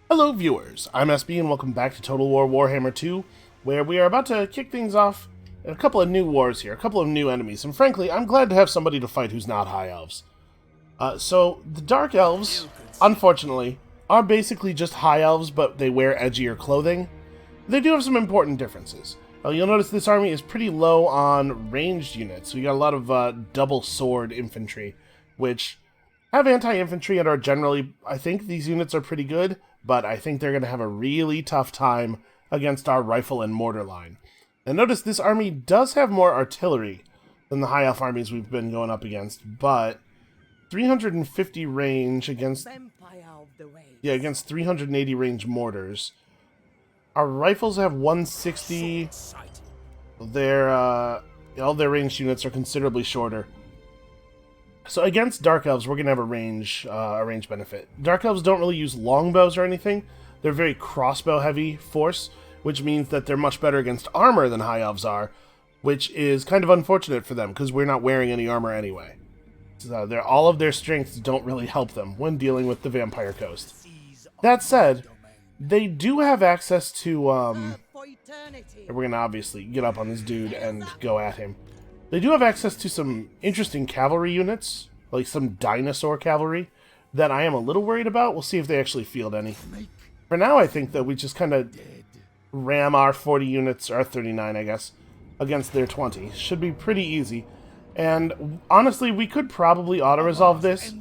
Hello viewers, I'm SB and welcome back to Total War Warhammer 2, where we are about to kick things off in a couple of new wars here, a couple of new enemies, and frankly, I'm glad to have somebody to fight who's not High Elves. So, the Dark Elves, unfortunately, are basically just High Elves, but they wear edgier clothing. They do have some important differences. You'll notice this army is pretty low on ranged units, so you got a lot of double sword infantry, which have anti-infantry and are generally, I think these units are pretty good, but I think they're going to have a really tough time against our rifle and mortar line. And notice this army does have more artillery than the High Elf armies we've been going up against, but 350 range against against 380 range mortars. Our rifles have 160. All their ranged units are considerably shorter. So against Dark Elves, we're going to have a range benefit. Dark Elves don't really use longbows or anything. They're very crossbow-heavy force, which means that they're much better against armor than High Elves are, which is kind of unfortunate for them, because we're not wearing any armor anyway. So all of their strengths don't really help them when dealing with the Vampire Coast. That said, they do have access to, we're going to obviously get up on this dude and go at him. They do have access to some interesting cavalry units, like some dinosaur cavalry, that I am a little worried about. We'll see if they actually field any. For now, I think that we just kind of ram our 40 units, or 39, I guess, against their 20. Should be pretty easy. And honestly, we could probably auto-resolve this,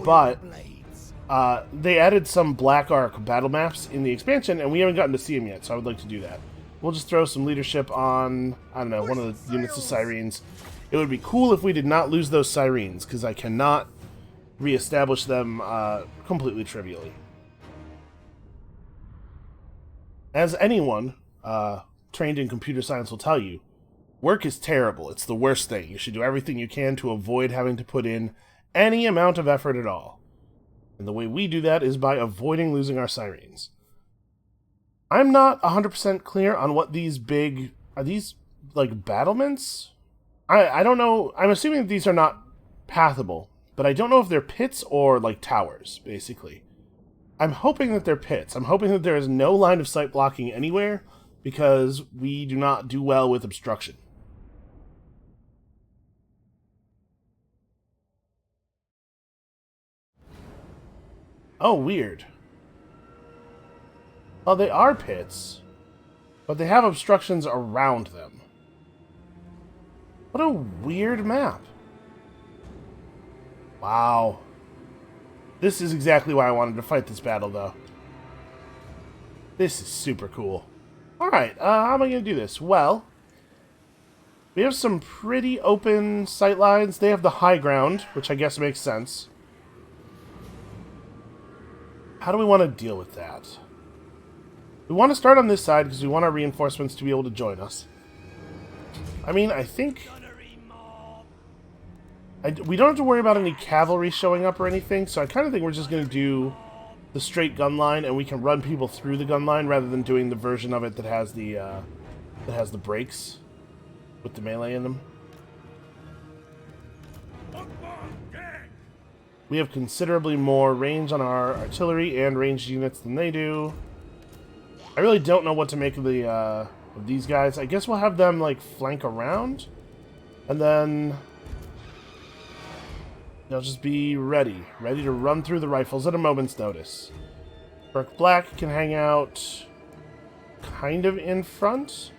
but they added some Black Ark battle maps in the expansion, and we haven't gotten to see them yet, so I would like to do that. We'll just throw some leadership on, I don't know, one of the units of Sirens. It would be cool if we did not lose those Sirens, because I cannot reestablish them completely trivially. As anyone trained in computer science will tell you, work is terrible. It's the worst thing. You should do everything you can to avoid having to put in any amount of effort at all. And the way we do that is by avoiding losing our Sirens. I'm not 100% clear on what these big... Are these, like, battlements? I don't know. I'm assuming that these are not pathable, but I don't know if they're pits or, like, towers, basically. I'm hoping that they're pits. I'm hoping that there is no line of sight blocking anywhere, because we do not do well with obstruction. Oh, weird. Well, they are pits, but they have obstructions around them. What a weird map. Wow. This is exactly why I wanted to fight this battle, though. This is super cool. Alright, how am I going to do this? Well, we have some pretty open sight lines. They have the high ground, which I guess makes sense. How do we want to deal with that? We want to start on this side because we want our reinforcements to be able to join us. I mean, I think... we don't have to worry about any cavalry showing up or anything, so I kind of think we're just going to do the straight gun line, and we can run people through the gun line rather than doing the version of it that has the brakes with the melee in them. We have considerably more range on our artillery and ranged units than they do. I really don't know what to make of these guys. I guess we'll have them like flank around, and then they'll just be ready to run through the rifles at a moment's notice. Burke Black can hang out kind of in front,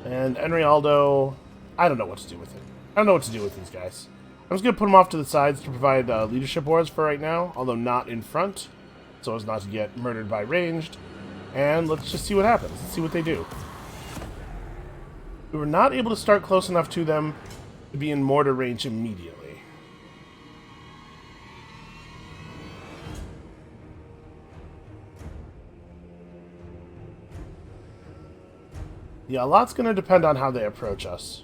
and Enrialdo, I don't know what to do with it. I don't know what to do with these guys. I'm just going to put them off to the sides to provide leadership wars for right now, although not in front, so as not to get murdered by ranged. And let's just see what happens. Let's see what they do. We were not able to start close enough to them to be in mortar range immediately. Yeah, a lot's going to depend on how they approach us.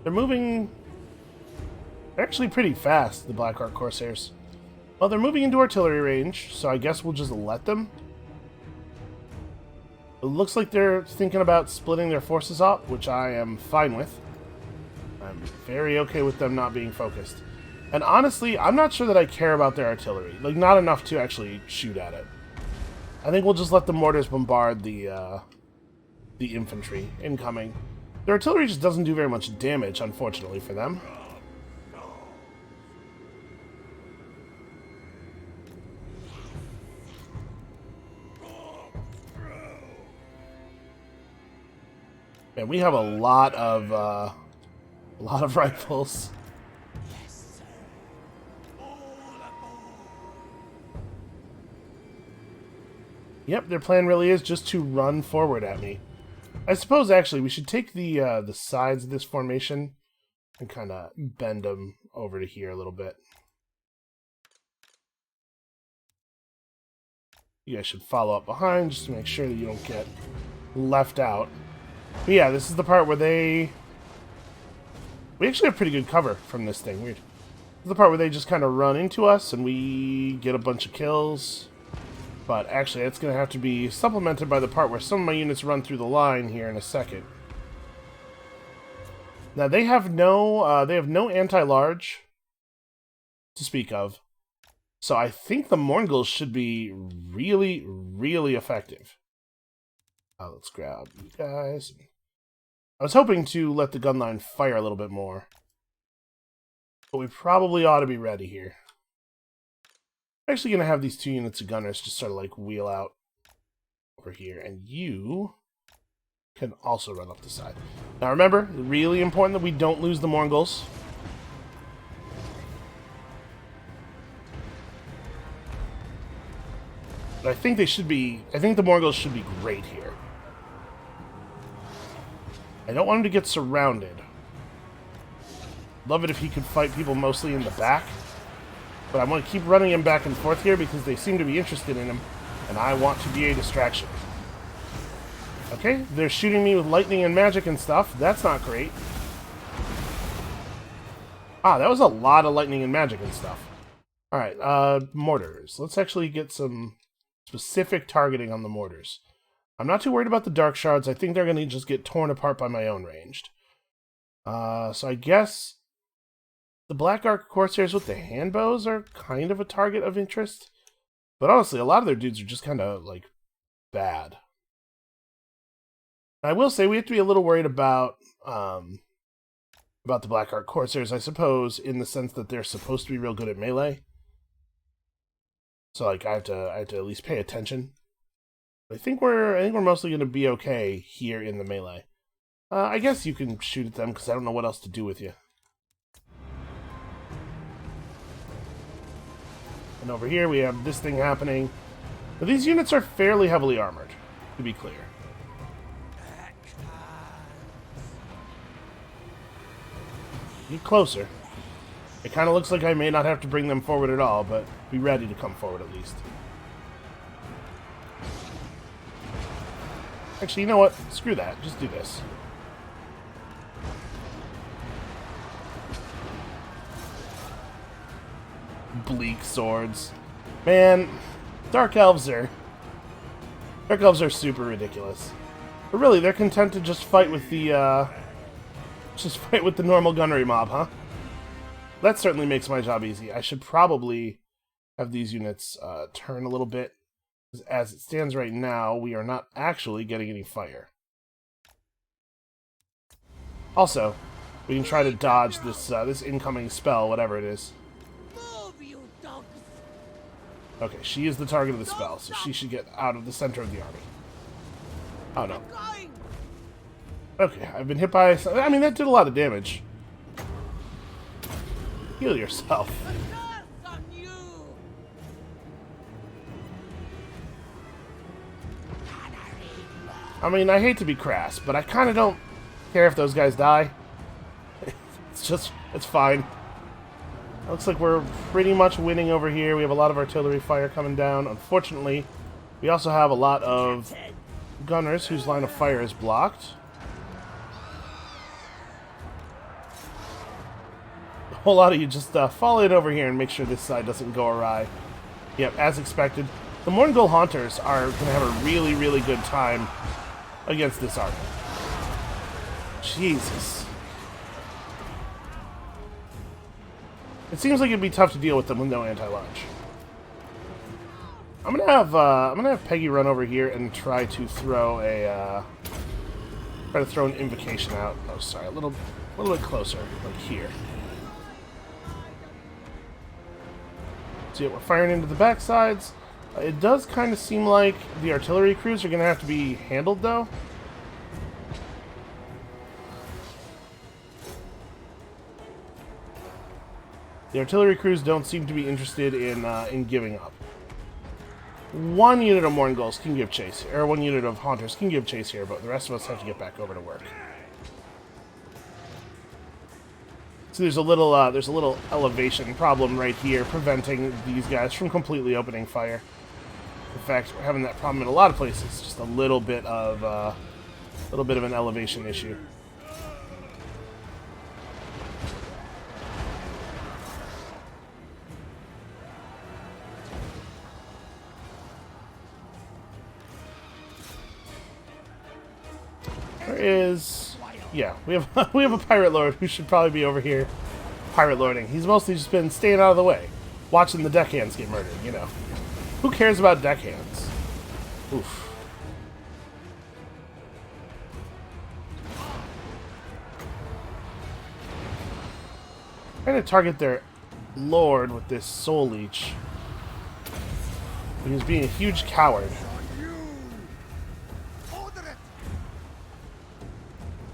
They're moving... They're actually pretty fast, the Black Ark Corsairs. Well, they're moving into artillery range, so I guess we'll just let them. It looks like they're thinking about splitting their forces up, which I am fine with. I'm very okay with them not being focused. And honestly, I'm not sure that I care about their artillery. Like, not enough to actually shoot at it. I think we'll just let the mortars bombard the infantry incoming. Their artillery just doesn't do very much damage, unfortunately, for them. And we have a lot of rifles. Yep, their plan really is just to run forward at me. I suppose, actually, we should take the sides of this formation and kind of bend them over to here a little bit. You guys should follow up behind just to make sure that you don't get left out. But yeah, this is the part where we actually have pretty good cover from this thing. Weird. This is the part where they just kind of run into us and we get a bunch of kills. But actually, it's going to have to be supplemented by the part where some of my units run through the line here in a second. Now, they have no anti-large to speak of. So I think the Morngulls should be really, really effective. Let's grab you guys. I was hoping to let the gun line fire a little bit more. But we probably ought to be ready here. I'm actually going to have these 2 units of gunners just sort of like wheel out over here. And you can also run up the side. Now remember, really important that we don't lose the Morngulls. But I think the Morngulls should be great here. I don't want him to get surrounded. Love it if he could fight people mostly in the back. But I want to keep running him back and forth here because they seem to be interested in him. And I want to be a distraction. Okay, they're shooting me with lightning and magic and stuff. That's not great. Ah, that was a lot of lightning and magic and stuff. Alright, mortars. Let's actually get some specific targeting on the mortars. I'm not too worried about the dark shards. I think they're going to just get torn apart by my own ranged. So I guess the Black Ark Corsairs with the handbows are kind of a target of interest. But honestly, a lot of their dudes are just kind of, like, bad. I will say we have to be a little worried about the Black Ark Corsairs, I suppose, in the sense that they're supposed to be real good at melee. So, like, I have to at least pay attention. I think we're mostly going to be okay here in the melee. I guess you can shoot at them because I don't know what else to do with you. And over here we have this thing happening. But these units are fairly heavily armored, to be clear. Get closer. It kind of looks like I may not have to bring them forward at all, but be ready to come forward at least. Actually, you know what? Screw that. Just do this. Bleak swords. Man, Dark Elves are super ridiculous. But really, they're content to just fight with the normal gunnery mob, huh? That certainly makes my job easy. I should probably have these units turn a little bit. As it stands right now, we are not actually getting any fire. Also, we can try to dodge this incoming spell, whatever it is. Okay, she is the target of the spell, so she should get out of the center of the army. Oh no. Okay, I've been hit by... I mean, that did a lot of damage. Heal yourself. I mean, I hate to be crass, but I kind of don't care if those guys die. It's fine. Looks like we're pretty much winning over here. We have a lot of artillery fire coming down. Unfortunately, we also have a lot of gunners whose line of fire is blocked. A whole lot of you just fall in over here and make sure this side doesn't go awry. Yep, as expected. The Morngul Haunters are going to have a really, really good time against this army. It seems like it'd be tough to deal with them with no anti-large. I'm gonna have Peggy run over here and try to throw an invocation out. Oh, sorry, a little bit closer, like here. So yeah, we're firing into the backsides. It does kind of seem like the artillery crews are gonna have to be handled, though. The artillery crews don't seem to be interested in giving up. One unit of Mourngulls can give chase, or one unit of Haunters can give chase here, but the rest of us have to get back over to work. So there's a little elevation problem right here, preventing these guys from completely opening fire. In fact, we're having that problem in a lot of places. Just a little bit of an elevation issue. Yeah, we have a pirate lord who should probably be over here pirate lording. He's mostly just been staying out of the way, watching the deckhands get murdered, you know. Who cares about deckhands? Oof. Trying to target their lord with this soul leech. He's being a huge coward.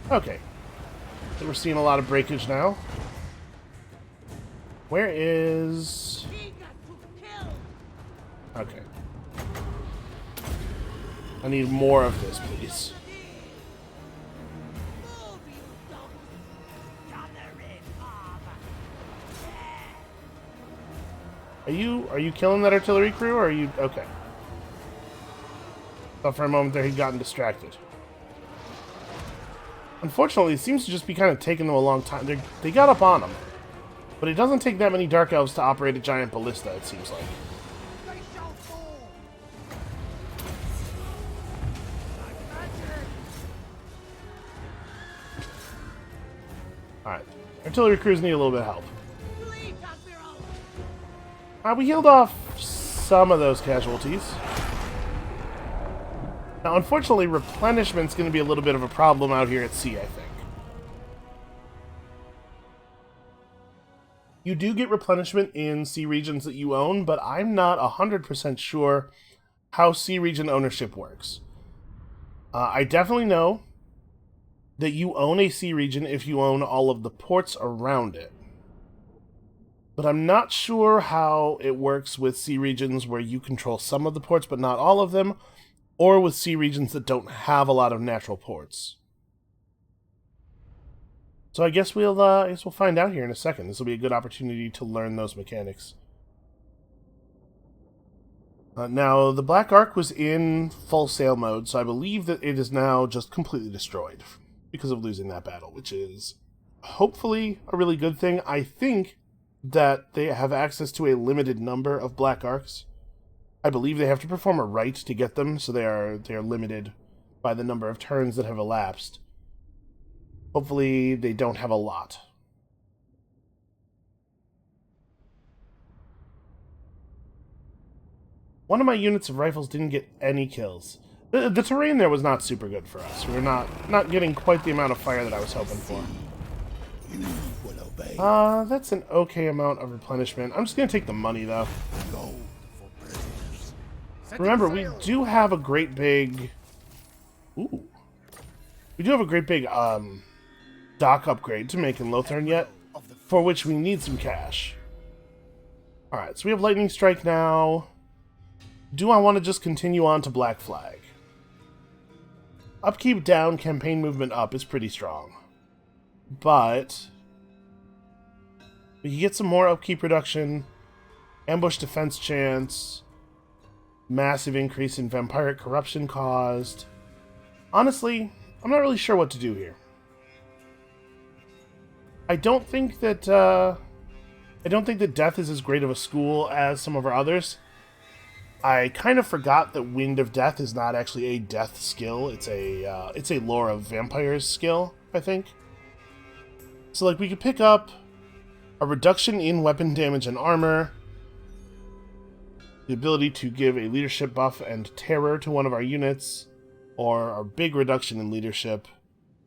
Okay. So we're seeing a lot of breakage now. Where is... Okay. I need more of this, please. Are you killing that artillery crew, or are you... Okay. Thought for a moment there he'd gotten distracted. Unfortunately, it seems to just be kind of taking them a long time. They got up on them. But it doesn't take that many Dark Elves to operate a giant ballista, it seems like. Alright. Artillery crews need a little bit of help. We healed off some of those casualties. Now, unfortunately, replenishment's going to be a little bit of a problem out here at sea, I think. You do get replenishment in sea regions that you own, but I'm not 100% sure how sea region ownership works. I definitely know that you own a sea region if you own all of the ports around it. But I'm not sure how it works with sea regions where you control some of the ports but not all of them, or with sea regions that don't have a lot of natural ports. So I guess we'll find out here in a second. This will be a good opportunity to learn those mechanics. Now, the Black Ark was in full sail mode, so I believe that it is now just completely destroyed because of losing that battle, which is hopefully a really good thing. I think that they have access to a limited number of Black Arks. I believe they have to perform a rite to get them, so they are limited by the number of turns that have elapsed. Hopefully they don't have a lot. One of my units of rifles didn't get any kills. The terrain there was not super good for us. We were not getting quite the amount of fire that I was hoping for. That's an okay amount of replenishment. I'm just going to take the money, though. Remember, we do have a great big... Ooh. We do have a great big, dock upgrade to make in Lothern yet, for which we need some cash. Alright, so we have Lightning Strike now. Do I want to just continue on to Black Flag? Upkeep down, campaign movement up is pretty strong. But we can get some more upkeep reduction, ambush defense chance, massive increase in vampiric corruption caused. Honestly, I'm not really sure what to do here. I don't think that death is as great of a school as some of our others. I kind of forgot that Wind of Death is not actually a death skill. It's a Lore of Vampires skill, I think. So like we could pick up A reduction in weapon damage and armor. The ability to give a leadership buff and terror to one of our units. Or a big reduction in leadership.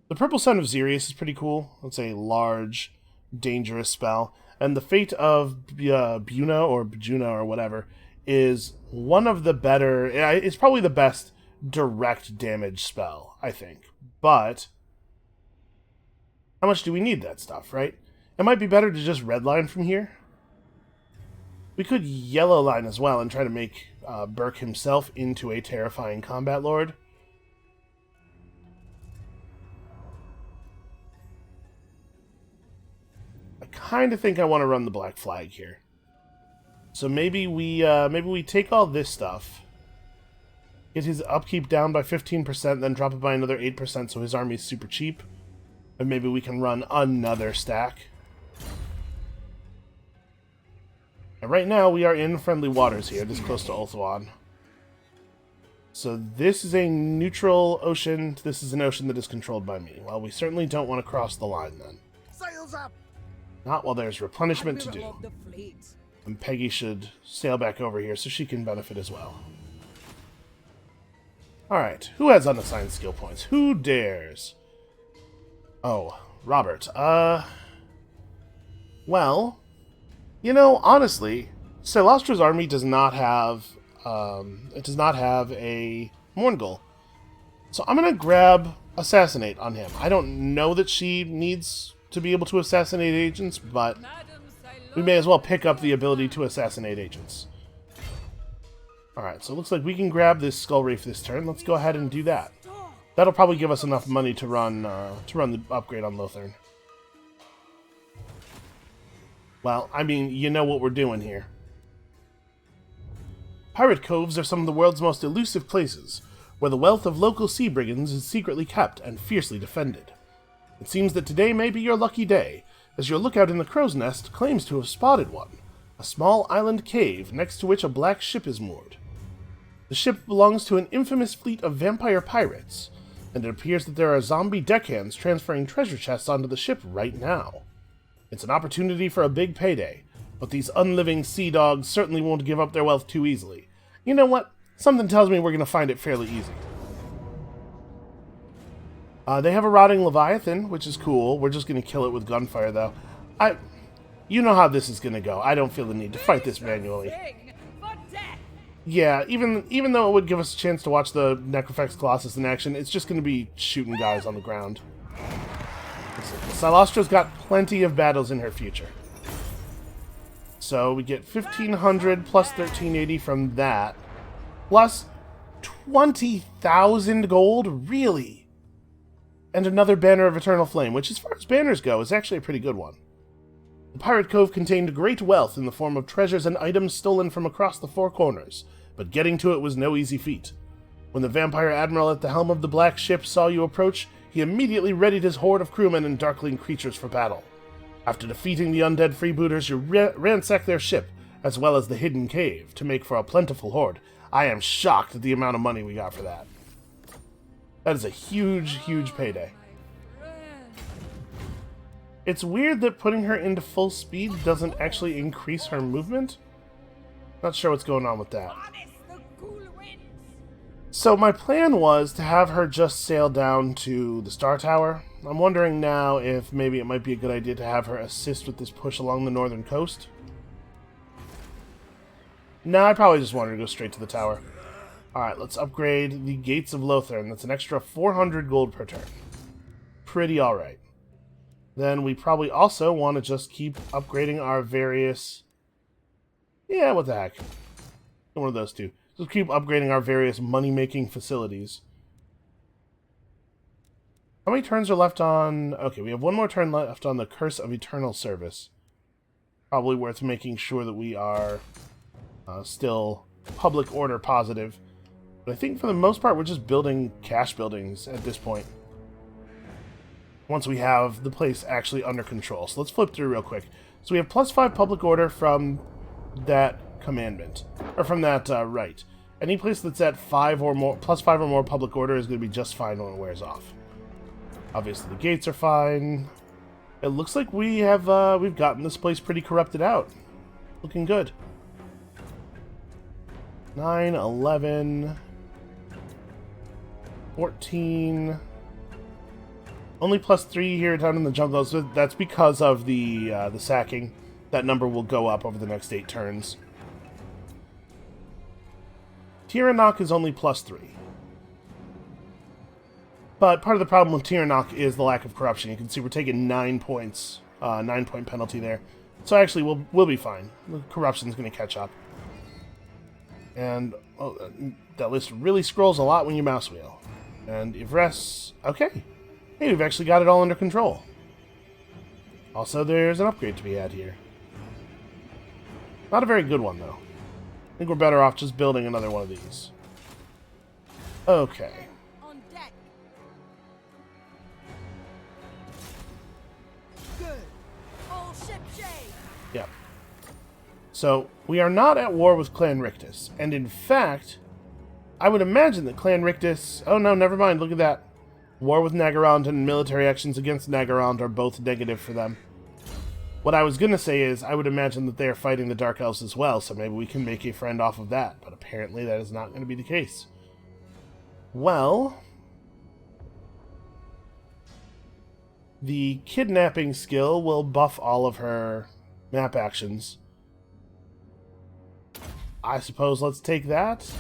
The Purple Sun of Xerius is pretty cool. It's a large, dangerous spell. And the Fate of Buna or Bjuna or whatever is one of the better... It's probably the best direct damage spell, I think. But how much do we need that stuff, right? It might be better to just redline from here. We could yellow line as well and try to make Burke himself into a terrifying combat lord. I kind of think I want to run the black flag here. So maybe we take all this stuff, get his upkeep down by 15%, then drop it by another 8% so his army is super cheap. And maybe we can run another stack. And right now we are in friendly waters here, this close to Ulthuan. So this is a neutral ocean. This is an ocean that is controlled by me. Well, we certainly don't want to cross the line then. Sails up. Not while there's replenishment to do. And Peggy should sail back over here so she can benefit as well. Alright, who has unassigned skill points? Who dares? Oh, Robert. Well, you know, honestly, Silastra's army does not have, a Mourngul. So I'm gonna grab Assassinate on him. I don't know that she needs to be able to assassinate agents, but we may as well pick up the ability to assassinate agents. Alright, so it looks like we can grab this Skull Reef this turn. Let's go ahead and do that. That'll probably give us enough money to run the upgrade on Lothern. Well, I mean, you know what we're doing here. Pirate coves are some of the world's most elusive places, where the wealth of local sea brigands is secretly kept and fiercely defended. It seems that today may be your lucky day, as your lookout in the crow's nest claims to have spotted one, a small island cave next to which a black ship is moored. The ship belongs to an infamous fleet of vampire pirates, and it appears that there are zombie deckhands transferring treasure chests onto the ship right now. It's an opportunity for a big payday, but these unliving sea dogs certainly won't give up their wealth too easily. You know what? Something tells me we're going to find it fairly easy. They have a rotting Leviathan, which is cool. We're just going to kill it with gunfire, though. You know how this is going to go. I don't feel the need to fight this manually. Yeah, even though it would give us a chance to watch the Necrofex Colossus in action, it's just going to be shooting guys on the ground. Silastra's got plenty of battles in her future. So we get 1,500 plus 1,380 from that. Plus 20,000 gold? Really? And another Banner of Eternal Flame, which as far as banners go is actually a pretty good one. The Pirate Cove contained great wealth in the form of treasures and items stolen from across the four corners, but getting to it was no easy feat. When the Vampire Admiral at the helm of the Black Ship saw you approach, he immediately readied his horde of crewmen and darkling creatures for battle. After defeating the undead freebooters, you ransacked their ship, as well as the hidden cave, to make for a plentiful horde. I am shocked at the amount of money we got for that. That is a huge, huge payday. It's weird that putting her into full speed doesn't actually increase her movement. Not sure what's going on with that. So my plan was to have her just sail down to the Star Tower. I'm wondering now if maybe it might be a good idea to have her assist with this push along the northern coast. No, I probably just want her to go straight to the tower. Alright, let's upgrade the Gates of Lothern. That's an extra 400 gold per turn. Pretty alright. Then we probably also want to just keep upgrading our various... Yeah, what the heck. One of those two. Just keep upgrading our various money-making facilities. How many turns are left on... Okay, we have one more turn left on the Curse of Eternal Service. Probably worth making sure that we are still public order positive. But I think for the most part, we're just building cash buildings at this point. Once we have the place actually under control. So let's flip through real quick. So we have +5 public order from that commandment. Or from that right. Any place that's at +5 or more public order is going to be just fine when it wears off. Obviously the gates are fine. It looks like we've gotten this place pretty corrupted out. Looking good. 9, 11, 14. Only +3 here down in the jungle, so that's because of the sacking. That number will go up over the next 8 turns. Tiranock is only +3. But part of the problem with Tiranock is the lack of corruption. You can see we're taking 9 points, 9-point penalty there. So actually, we'll be fine. The corruption's going to catch up. And that list really scrolls a lot when you mouse wheel. And Ivres, okay. Hey, we've actually got it all under control. Also, there's an upgrade to be had here. Not a very good one, though. I think we're better off just building another one of these. Okay. On deck. Good. All ship shape. Yep. So, we are not at war with Clan Rictus. And in fact, I would imagine that Clan Rictus... Oh no, never mind, look at that. War with Nagarond and military actions against Nagarond are both negative for them. What I was going to say is, I would imagine that they are fighting the Dark Elves as well, so maybe we can make a friend off of that. But apparently that is not going to be the case. Well... The kidnapping skill will buff all of her map actions. I suppose let's take that.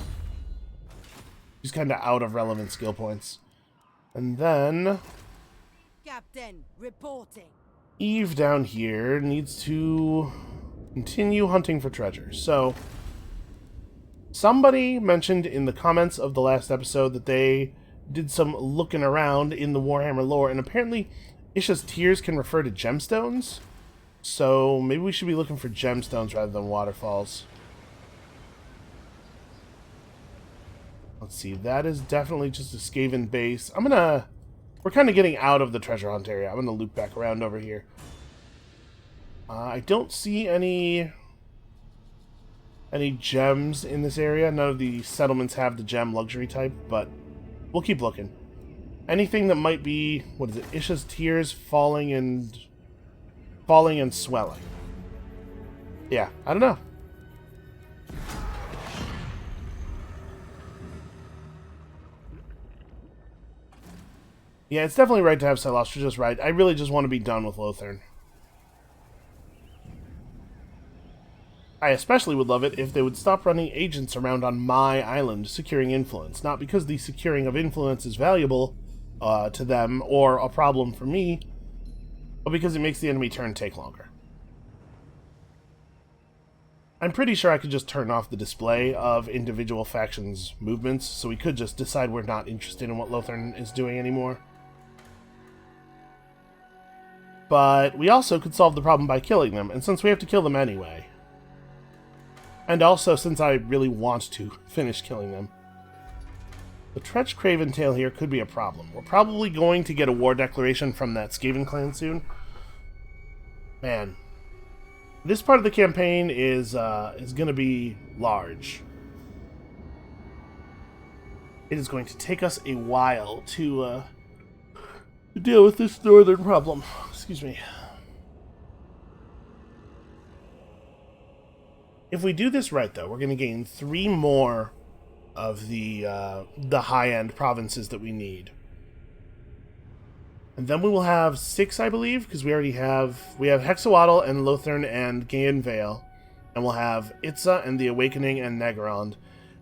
She's kind of out of relevant skill points. And then... Captain, reporting. Eve down here needs to continue hunting for treasure. So, somebody mentioned in the comments of the last episode that they did some looking around in the Warhammer lore, and apparently Isha's tears can refer to gemstones. So, maybe we should be looking for gemstones rather than waterfalls. Let's see, that is definitely just a Skaven base. We're kind of getting out of the treasure hunt area. I'm going to loop back around over here. I don't see any gems in this area. None of the settlements have the gem luxury type, but we'll keep looking. Anything that might be, what is it, Isha's tears falling and swelling. Yeah, I don't know. Yeah, it's definitely right to have Silas. You're just right. I really just want to be done with Lothern. I especially would love it if they would stop running agents around on my island securing influence. Not because the securing of influence is valuable to them or a problem for me, but because it makes the enemy turn take longer. I'm pretty sure I could just turn off the display of individual factions' movements, so we could just decide we're not interested in what Lothern is doing anymore. But we also could solve the problem by killing them, and since we have to kill them anyway, and also since I really want to finish killing them, the Tretch Craven Tail here could be a problem. We're probably going to get a war declaration from that Skaven clan soon. Man, this part of the campaign is going to be large. It is going to take us a while to deal with this northern problem. Excuse me. If we do this right, though, we're going to gain 3 more of the high-end provinces that we need. And then we will have 6, I believe, because we have Hexawaddle and Lothern and Gaean Vale. And we'll have Itza and the Awakening and Nagarond.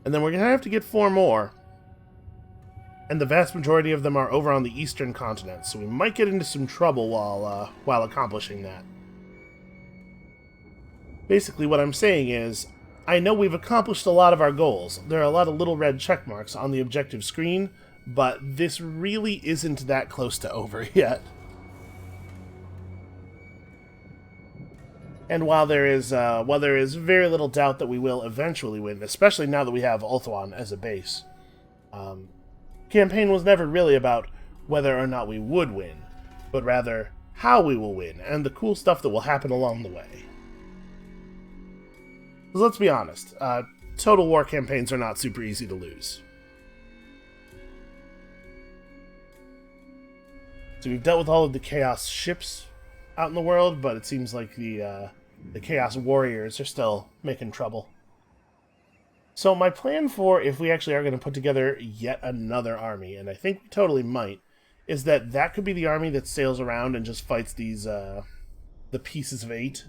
And then we're going to have to get 4 more. And the vast majority of them are over on the eastern continent, so we might get into some trouble while accomplishing that. Basically, what I'm saying is, I know we've accomplished a lot of our goals. There are a lot of little red check marks on the objective screen, but this really isn't that close to over yet. And while there is very little doubt that we will eventually win, especially now that we have Ulthuan as a base, campaign was never really about whether or not we would win, but rather how we will win and the cool stuff that will happen along the way. Because let's be honest, Total War campaigns are not super easy to lose. So we've dealt with all of the Chaos ships. out in the world, but it seems like the Chaos Warriors are still making trouble. So my plan for if we actually are going to put together yet another army, and I think we totally might, is that could be the army that sails around and just fights these the pieces of 8,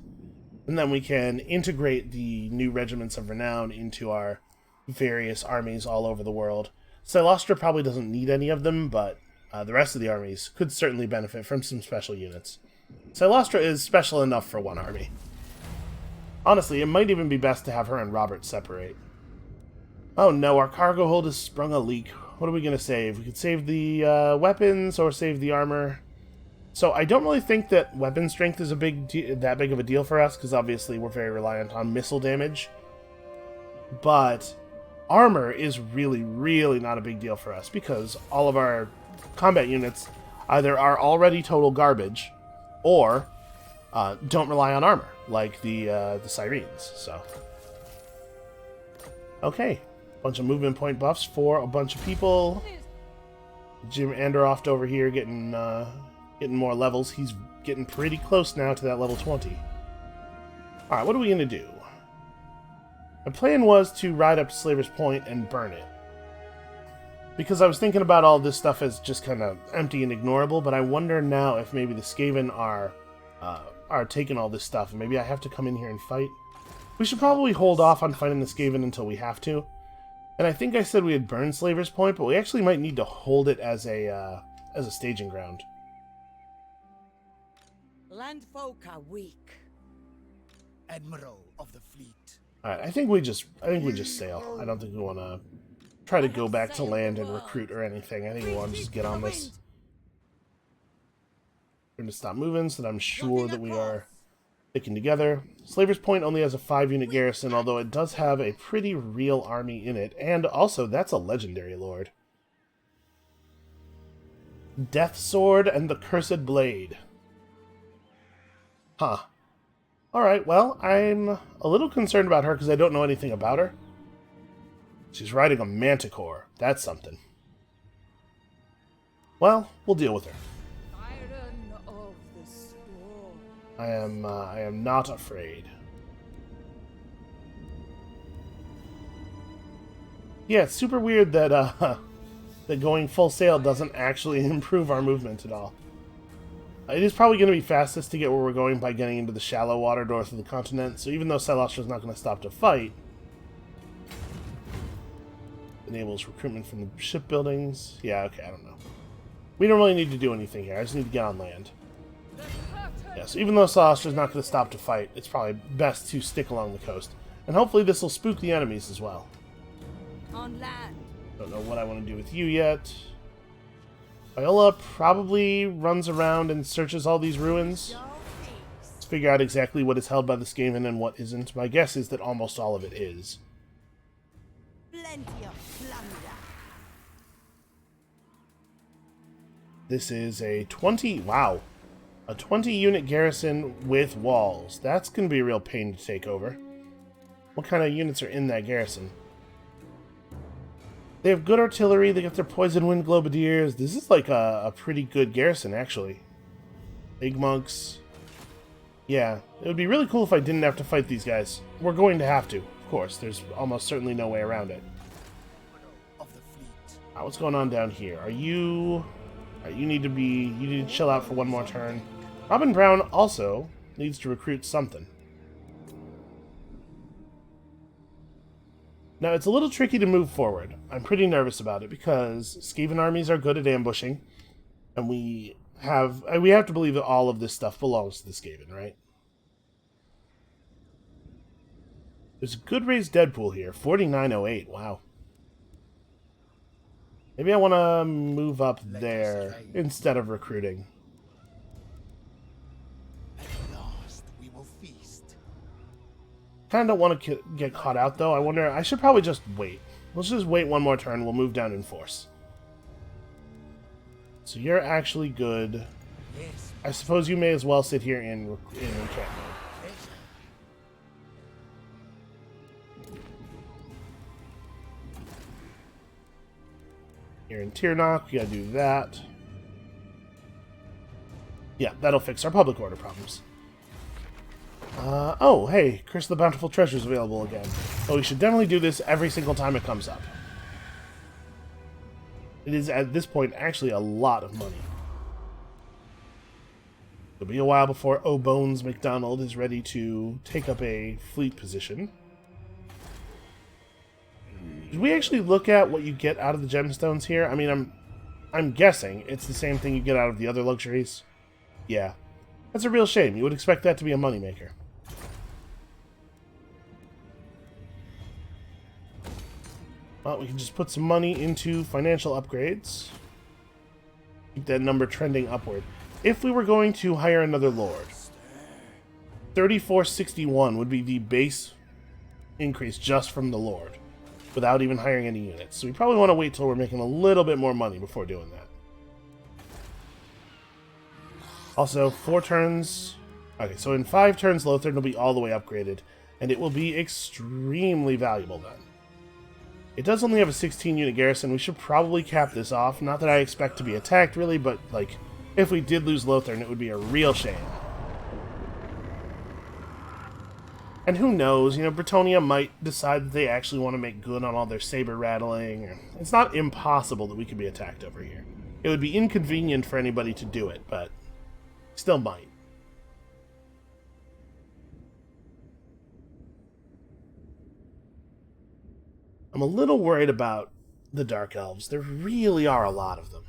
and then we can integrate the new regiments of renown into our various armies all over the world. Silostra probably doesn't need any of them, but the rest of the armies could certainly benefit from some special units. Silostra is special enough for one army. Honestly, it might even be best to have her and Robert separate. Oh no, our cargo hold has sprung a leak. What are we going to save? We could save the weapons or save the armor. So I don't really think that weapon strength is that big of a deal for us, because obviously we're very reliant on missile damage. But armor is really, really not a big deal for us, because all of our combat units either are already total garbage, or don't rely on armor, like the Sirens. So, okay. Bunch of movement point buffs for a bunch of people. Jim Anderoft over here getting more levels. He's getting pretty close now to that level 20. Alright, what are we going to do? My plan was to ride up to Slaver's Point and burn it. Because I was thinking about all this stuff as just kind of empty and ignorable, but I wonder now if maybe the Skaven are taking all this stuff, and maybe I have to come in here and fight. We should probably hold off on fighting the Skaven until we have to. And I think I said we had burned Slaver's Point, but we actually might need to hold it as a staging ground. Landfolk are weak. Admiral of the fleet. All right, I think we just sail. I don't think we want to try to go back to land and recruit or anything. I think we want to just get on this. We're going to stop moving so that I'm sure that we are sticking together. Slaver's Point only has a 5-unit garrison, although it does have a pretty real army in it, and also that's a legendary lord. Death Sword and the Cursed Blade. Huh. Alright, well, I'm a little concerned about her because I don't know anything about her. She's riding a manticore. That's something. Well, we'll deal with her. Iron of the storm. I am not afraid. Yeah, it's super weird that that going full sail doesn't actually improve our movement at all. It is probably going to be fastest to get where we're going by getting into the shallow water north of the continent, so even though Silostra's not going to stop to fight, enables recruitment from the shipbuildings. Yeah, okay, I don't know. We don't really need to do anything here. I just need to get on land. Yeah, so even though Silostra's not going to stop to fight, it's probably best to stick along the coast. And hopefully this will spook the enemies as well. On land. Don't know what I want to do with you yet. Viola probably runs around and searches all these ruins. Let's figure out exactly what is held by the Skaven and what isn't. My guess is that almost all of it is. Plenty of plunder. This is a 20... Wow. A 20-unit garrison with walls. That's going to be a real pain to take over. What kind of units are in that garrison? They have good artillery. They got their poison wind globadiers. This is like a pretty good garrison, actually. Big monks. Yeah, it would be really cool if I didn't have to fight these guys. We're going to have to, of course. There's almost certainly no way around it. What's going on down here? Are you... you need to chill out for one more turn. Robin Brown also needs to recruit something. Now, it's a little tricky to move forward. I'm pretty nervous about it because Skaven armies are good at ambushing, and we have to believe that all of this stuff belongs to the Skaven, right? There's a good raised Deadpool here, 4908. Wow. Maybe I want to move up there instead of recruiting. At last we will feast. Kind of don't want to get caught out, though. I wonder... I should probably just wait. Let's just wait one more turn. We'll move down in force. So you're actually good. Yes. I suppose you may as well sit here in encampment. You're in Tirnock. You gotta do that. Yeah, that'll fix our public order problems. Oh, hey, Curse of the Bountiful Treasure's available again. Oh, we should definitely do this every single time it comes up. It is, at this point, actually a lot of money. It'll be a while before O'Bones McDonald is ready to take up a fleet position. Did we actually look at what you get out of the gemstones here? I mean, I'm guessing it's the same thing you get out of the other luxuries. Yeah. That's a real shame. You would expect that to be a moneymaker. Well, we can just put some money into financial upgrades. Keep that number trending upward. If we were going to hire another lord, 3461 would be the base increase just from the lord, without even hiring any units. So we probably want to wait till we're making a little bit more money before doing that. Also, 4 turns... Okay, so in 5 turns, Lothar will be all the way upgraded, and it will be extremely valuable then. It does only have a 16-unit garrison. We should probably cap this off. Not that I expect to be attacked, really, but, like, if we did lose Lothar, it would be a real shame. And who knows, you know, Bretonnia might decide that they actually want to make good on all their saber rattling. It's not impossible that we could be attacked over here. It would be inconvenient for anybody to do it, but still might. I'm a little worried about the Dark Elves. There really are a lot of them.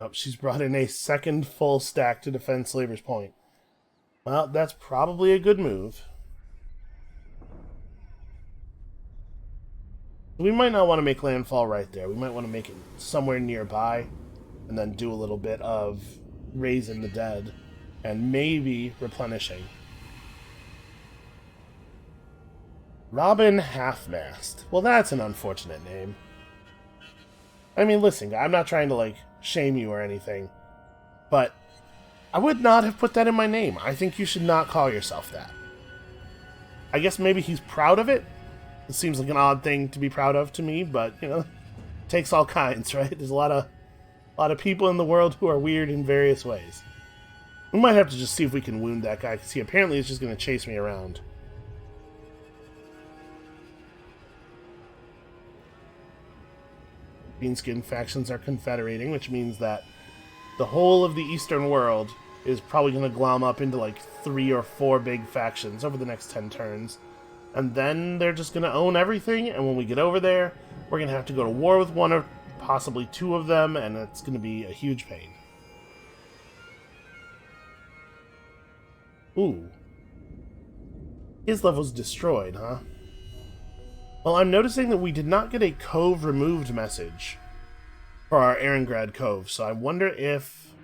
Oh, she's brought in a second full stack to defend Slaver's Point. Well, that's probably a good move. We might not want to make landfall right there. We might want to make it somewhere nearby, and then do a little bit of raising the dead, and maybe replenishing. Robin Halfmast. Well, that's an unfortunate name. I mean, listen, I'm not trying to, like, shame you or anything, but I would not have put that in my name. I think you should not call yourself that. I guess maybe he's proud of it. It seems like an odd thing to be proud of to me, but, you know, it takes all kinds, right? There's a lot of people in the world who are weird in various ways. We might have to just see if we can wound that guy, because he apparently is just going to chase me around. Beanskin factions are confederating, which means that the whole of the eastern world is probably going to glom up into like 3 or 4 big factions over the next 10 turns. And then they're just going to own everything, and when we get over there, we're going to have to go to war with 1 or possibly 2 of them, and it's going to be a huge pain. Ooh. His level's destroyed, huh? Well, I'm noticing that we did not get a Cove removed message for our Erengrad Cove, so I wonder if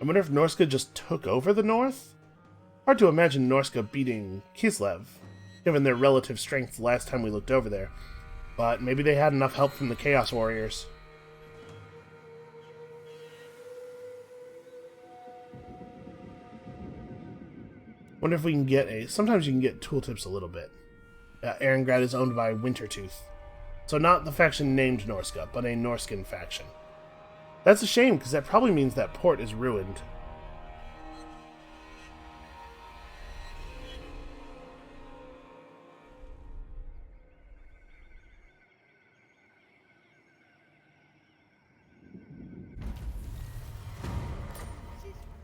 Norska just took over the north? Hard to imagine Norska beating Kislev, given their relative strength last time we looked over there. But maybe they had enough help from the Chaos Warriors. Wonder if we can get a... Sometimes you can get tooltips a little bit. Erengrad is owned by Wintertooth. So not the faction named Norska, but a Norskan faction. That's a shame, because that probably means that port is ruined.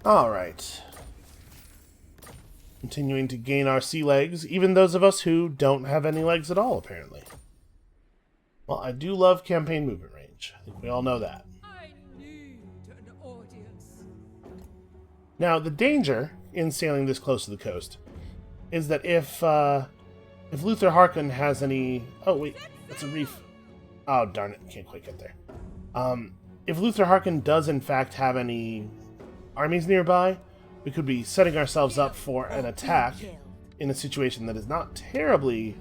Alright. Continuing to gain our sea legs, even those of us who don't have any legs at all, apparently. Well, I do love campaign movement range. I think we all know that. I need an audience. Now, the danger in sailing this close to the coast is that if Luther Harkon has any... Oh, wait, that's a reef. Oh, darn it, can't quite get there. If Luther Harkon does, in fact, have any armies nearby, we could be setting ourselves up for an attack in a situation that is not terribly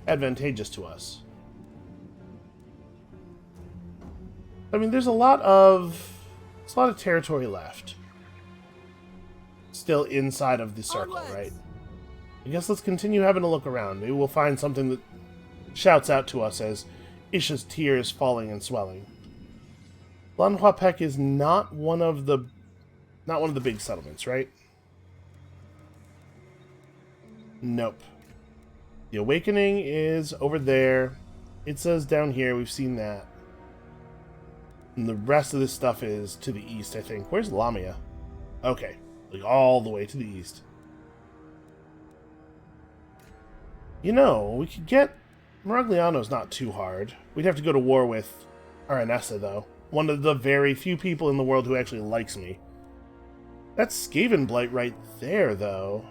advantageous to us. I mean, there's a lot of territory left still inside of the circle, right? I guess let's continue having a look around. Maybe we'll find something that shouts out to us as Isha's tears falling and swelling. Lanhuapek is not one of the big settlements, right? Nope. The Awakening is over there. It says down here, we've seen that. And the rest of this stuff is to the east, I think. Where's Lamia? Okay, like all the way to the east. You know, we could get... Maragliano's not too hard. We'd have to go to war with Aranessa, though. One of the very few people in the world who actually likes me. That's Skaven Blight right there, though.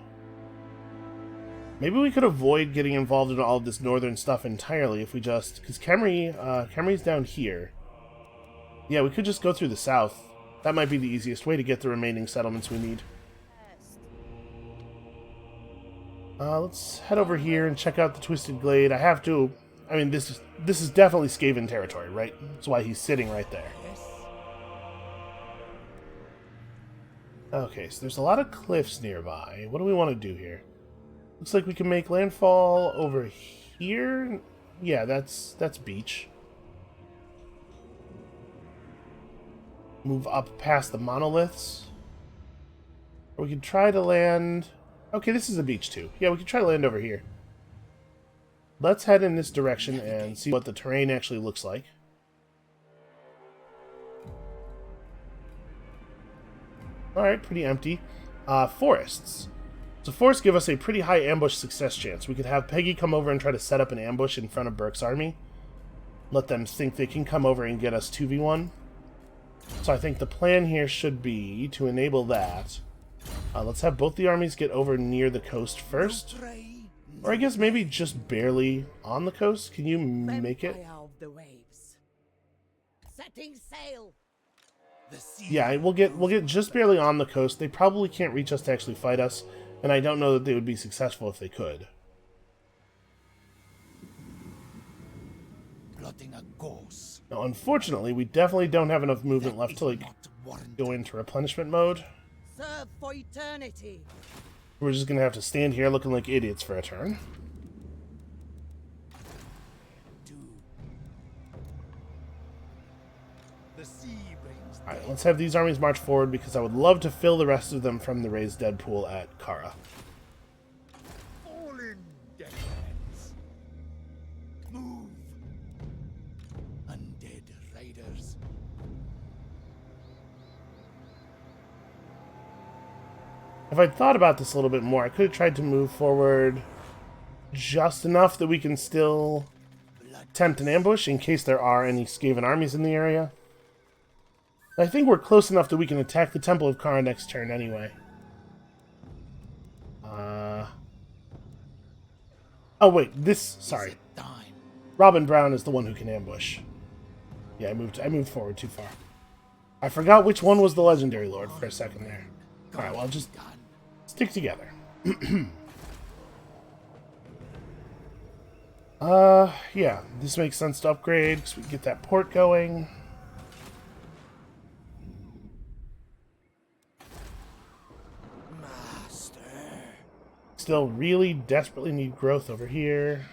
Maybe we could avoid getting involved in all of this northern stuff entirely if we just... Because Khemri's down here. Yeah, we could just go through the south. That might be the easiest way to get the remaining settlements we need. Let's head over here and check out the Twisted Glade. I have to... I mean, this is definitely Skaven territory, right? That's why he's sitting right there. Okay, so there's a lot of cliffs nearby. What do we want to do here? Looks like we can make landfall over here. Yeah, that's beach. Move up past the monoliths. Or we could try to land... Okay, this is a beach too. Yeah, we could try to land over here. Let's head in this direction and see what the terrain actually looks like. Alright, pretty empty. Forests. So forests give us a pretty high ambush success chance. We could have Peggy come over and try to set up an ambush in front of Burke's army. Let them think they can come over and get us 2v1. So I think the plan here should be to enable that. Let's have both the armies get over near the coast first. Or I guess maybe just barely on the coast. Can you make it? Setting sail. Yeah, we'll get just barely on the coast. They probably can't reach us to actually fight us, and I don't know that they would be successful if they could. Plotting a course. Now, unfortunately, we definitely don't have enough movement left to, like, go into replenishment mode. Serve for eternity. We're just gonna have to stand here looking like idiots for a turn. Alright, let's have these armies march forward because I would love to fill the rest of them from the raised dead pool at Kara. Fallen deadheads. Move. Undead raiders. If I'd thought about this a little bit more, I could have tried to move forward just enough that we can still attempt an ambush in case there are any Skaven armies in the area. I think we're close enough that we can attack the Temple of Kara next turn anyway. Oh wait, sorry. Robin Brown is the one who can ambush. Yeah, I moved forward too far. I forgot which one was the Legendary Lord for a second there. Alright, well, I'll just stick together. Yeah, this makes sense to upgrade because we can get that port going. Still really desperately need growth over here.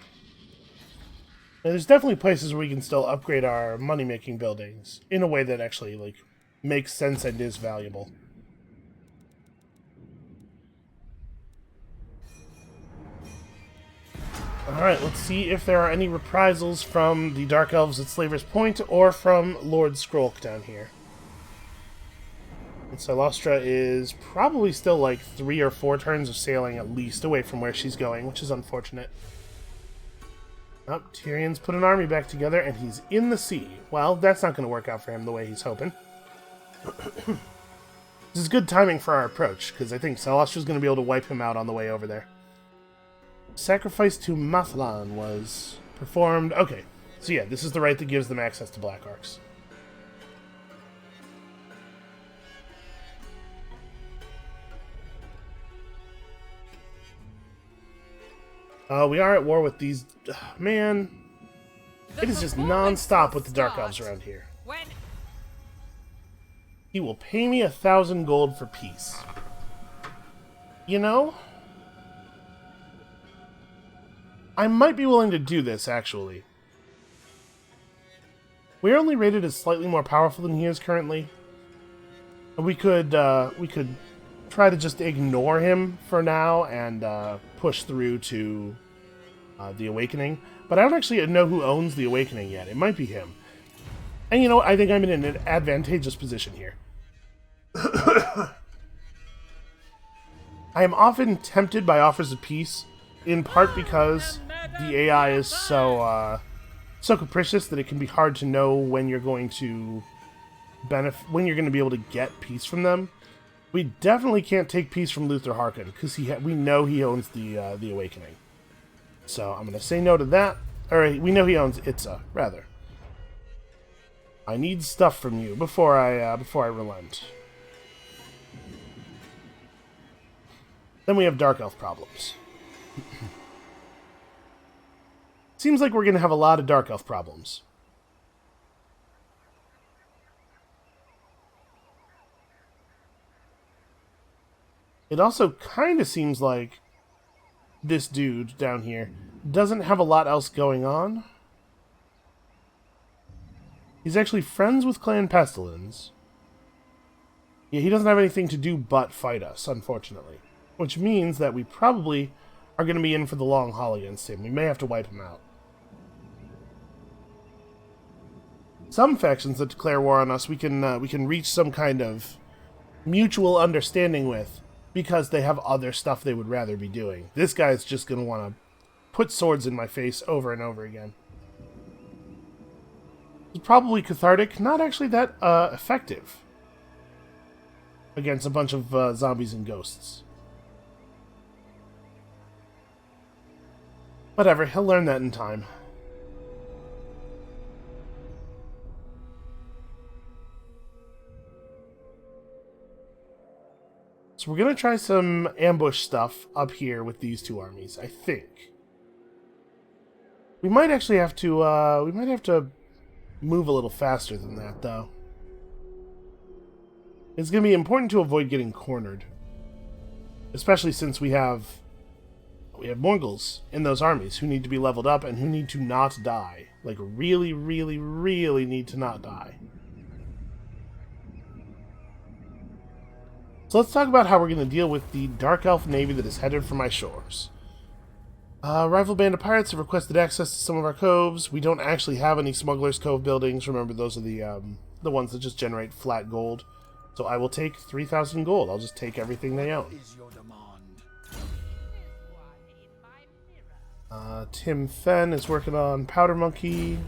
Now, there's definitely places where we can still upgrade our money-making buildings in a way that actually, like, makes sense and is valuable. Alright, let's see if there are any reprisals from the Dark Elves at Slaver's Point or from Lord Skrolk down here. And Silostra is probably still like 3 or 4 turns of sailing at least away from where she's going, which is unfortunate. Oh, Tyrion's put an army back together and he's in the sea. Well, that's not going to work out for him the way he's hoping. This is good timing for our approach, because I think Silostra's going to be able to wipe him out on the way over there. Sacrifice to Mathlan was performed. Okay, so yeah, this is the rite that gives them access to Black Arcs. We are at war with these... man, it is just non-stop with the Dark Elves around here. He will pay me 1,000 gold for peace. You know? I might be willing to do this, actually. We're only rated as slightly more powerful than he is currently. We could try to just ignore him for now and push through to the Awakening. But I don't actually know who owns the Awakening yet. It might be him. And you know what? I think I'm in an advantageous position here. I am often tempted by offers of peace, in part because the AI is so capricious that it can be hard to know when you're going to when you're going to be able to get peace from them. We definitely can't take peace from Luther Harkin because we know he owns the Awakening. So I'm going to say no to that. Or we know he owns Itza, rather. I need stuff from you before I relent. Then we have Dark Elf problems. Seems like we're going to have a lot of Dark Elf problems. It also kind of seems like this dude down here doesn't have a lot else going on. He's actually friends with Clan Pestilence. Yeah, he doesn't have anything to do but fight us, unfortunately. Which means that we probably are going to be in for the long haul against him. We may have to wipe him out. Some factions that declare war on us, we can reach some kind of mutual understanding with, because they have other stuff they would rather be doing. This guy's just going to want to put swords in my face over and over again. It's probably cathartic, not actually that effective against a bunch of zombies and ghosts. Whatever, he'll learn that in time. So we're going to try some ambush stuff up here with these two armies, I think. We might actually have to move a little faster than that, though. It's going to be important to avoid getting cornered. Especially since we have Mongols in those armies who need to be leveled up and who need to not die. Like, really, really, really need to not die. So let's talk about how we're going to deal with the Dark Elf Navy that is headed for my shores. Rival band of pirates have requested access to some of our coves. We don't actually have any Smuggler's Cove buildings. Remember, those are the ones that just generate flat gold. So I will take 3,000 gold. I'll just take everything they own. Is your demand? Tim Fenn is working on Powder Monkey.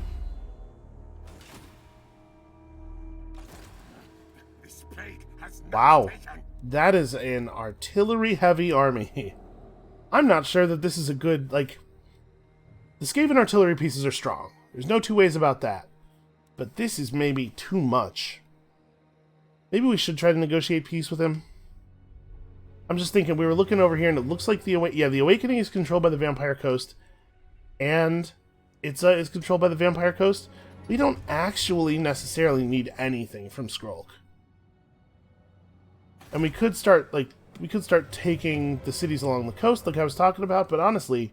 This plague has Wow. taken. That is an artillery-heavy army. I'm not sure that this is a good, like... The Skaven artillery pieces are strong. There's no two ways about that. But this is maybe too much. Maybe we should try to negotiate peace with him. I'm just thinking, we were looking over here, and it looks like the Awakening is controlled by the Vampire Coast, and Itza is controlled by the Vampire Coast. We don't actually necessarily need anything from Skrulk. And we could start taking the cities along the coast, like I was talking about, but honestly,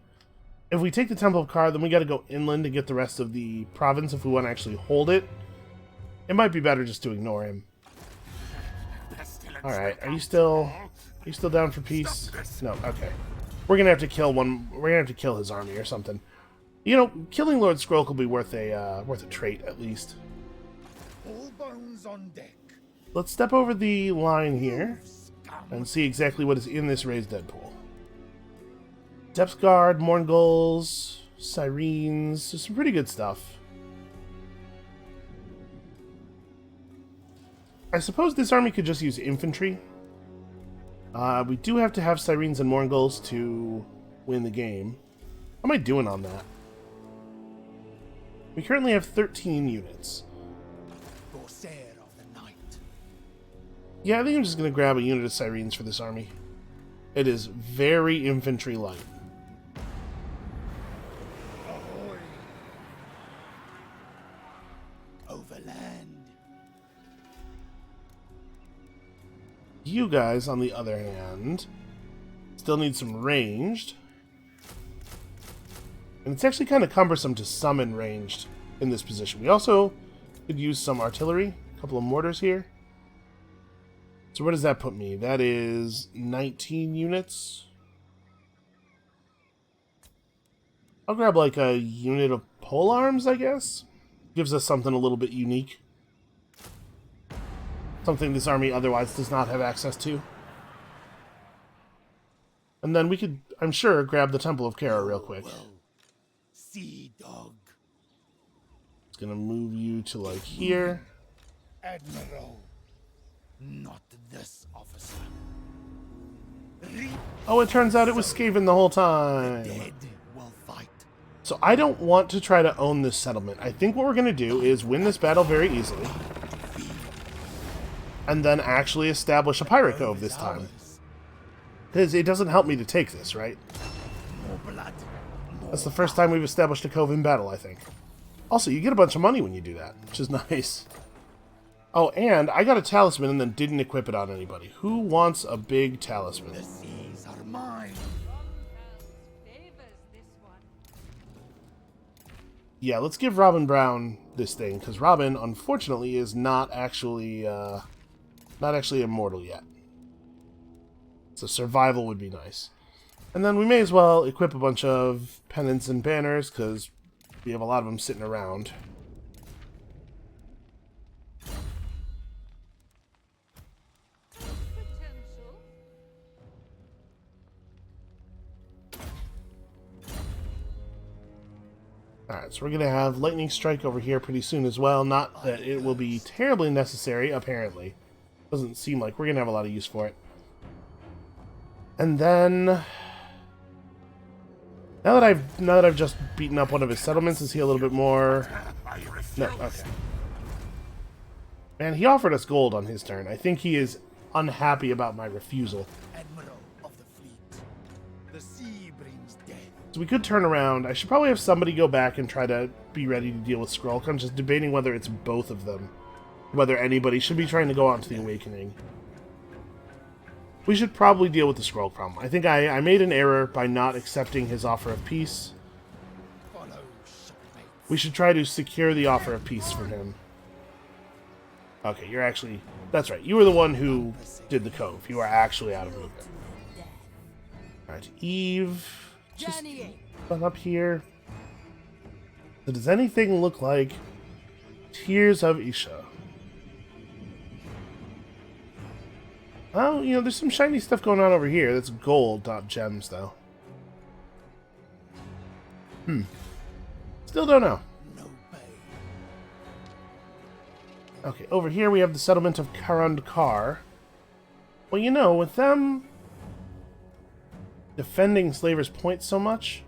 if we take the Temple of Kar, then we gotta go inland to get the rest of the province if we want to actually hold it. It might be better just to ignore him. Alright, are you still down for peace? No, okay. We're gonna have to kill his army or something. You know, killing Lord Skrulk will be worth a trait, at least. All bones on deck. Let's step over the line here and see exactly what is in this raised dead pool. Depth Guard, Morngulls, Sirens, some pretty good stuff. I suppose this army could just use infantry. We do have to have Sirens and Morngulls to win the game. How am I doing on that? We currently have 13 units. Corsair of the night. Yeah, I think I'm just going to grab a unit of Sirens for this army. It is very infantry light. Ahoy. Overland. You guys, on the other hand, still need some ranged. And it's actually kind of cumbersome to summon ranged in this position. We also Could use some artillery. A couple of mortars here. So where does that put me? That is 19 units. I'll grab like a unit of pole arms, I guess. Gives us something a little bit unique. Something this army otherwise does not have access to. And then we could, I'm sure, grab the Temple of Kara real quick. Sea dog. It's gonna move you to like here. Admiral. Not this officer. Oh, it turns out it was Skaven the whole time. Dead will fight. So I don't want to try to own this settlement. I think what we're gonna do is win this battle very easily. And then actually establish a pirate cove this time. Because it doesn't help me to take this, right? More blood. That's the first time we've established a cove in battle, I think. Also, you get a bunch of money when you do that, which is nice. Oh, and I got a talisman and then didn't equip it on anybody. Who wants a big talisman? The seas are mine. Yeah, let's give Robin Brown this thing, because Robin, unfortunately, is not actually immortal yet. So survival would be nice. And then we may as well equip a bunch of pennants and banners, because we have a lot of them sitting around. Alright, so we're going to have Lightning Strike over here pretty soon as well. Not that it will be terribly necessary, apparently. Doesn't seem like we're going to have a lot of use for it. And then... Now that I've just beaten up one of his settlements, is he a little bit more... No, okay. Man, he offered us gold on his turn. I think he is unhappy about my refusal. Admiral of the fleet. The sea brings death. So we could turn around. I should probably have somebody go back and try to be ready to deal with Skrull. I'm just debating whether it's both of them. Whether anybody should be trying to go on to the Awakening. We should probably deal with the Skrull problem. I think I made an error by not accepting his offer of peace. Follow shipmates. We should try to secure the offer of peace from him. Okay, you're actually... That's right. You were the one who did the cove. You are actually out of movement. Alright, Eve... Just run up here. So does anything look like Tears of Isha? Oh, you know, there's some shiny stuff going on over here. That's gold, not gems, though. Still don't know. No pay. Okay, over here we have the settlement of Karandkar. Well, you know, with them defending Slaver's Point so much,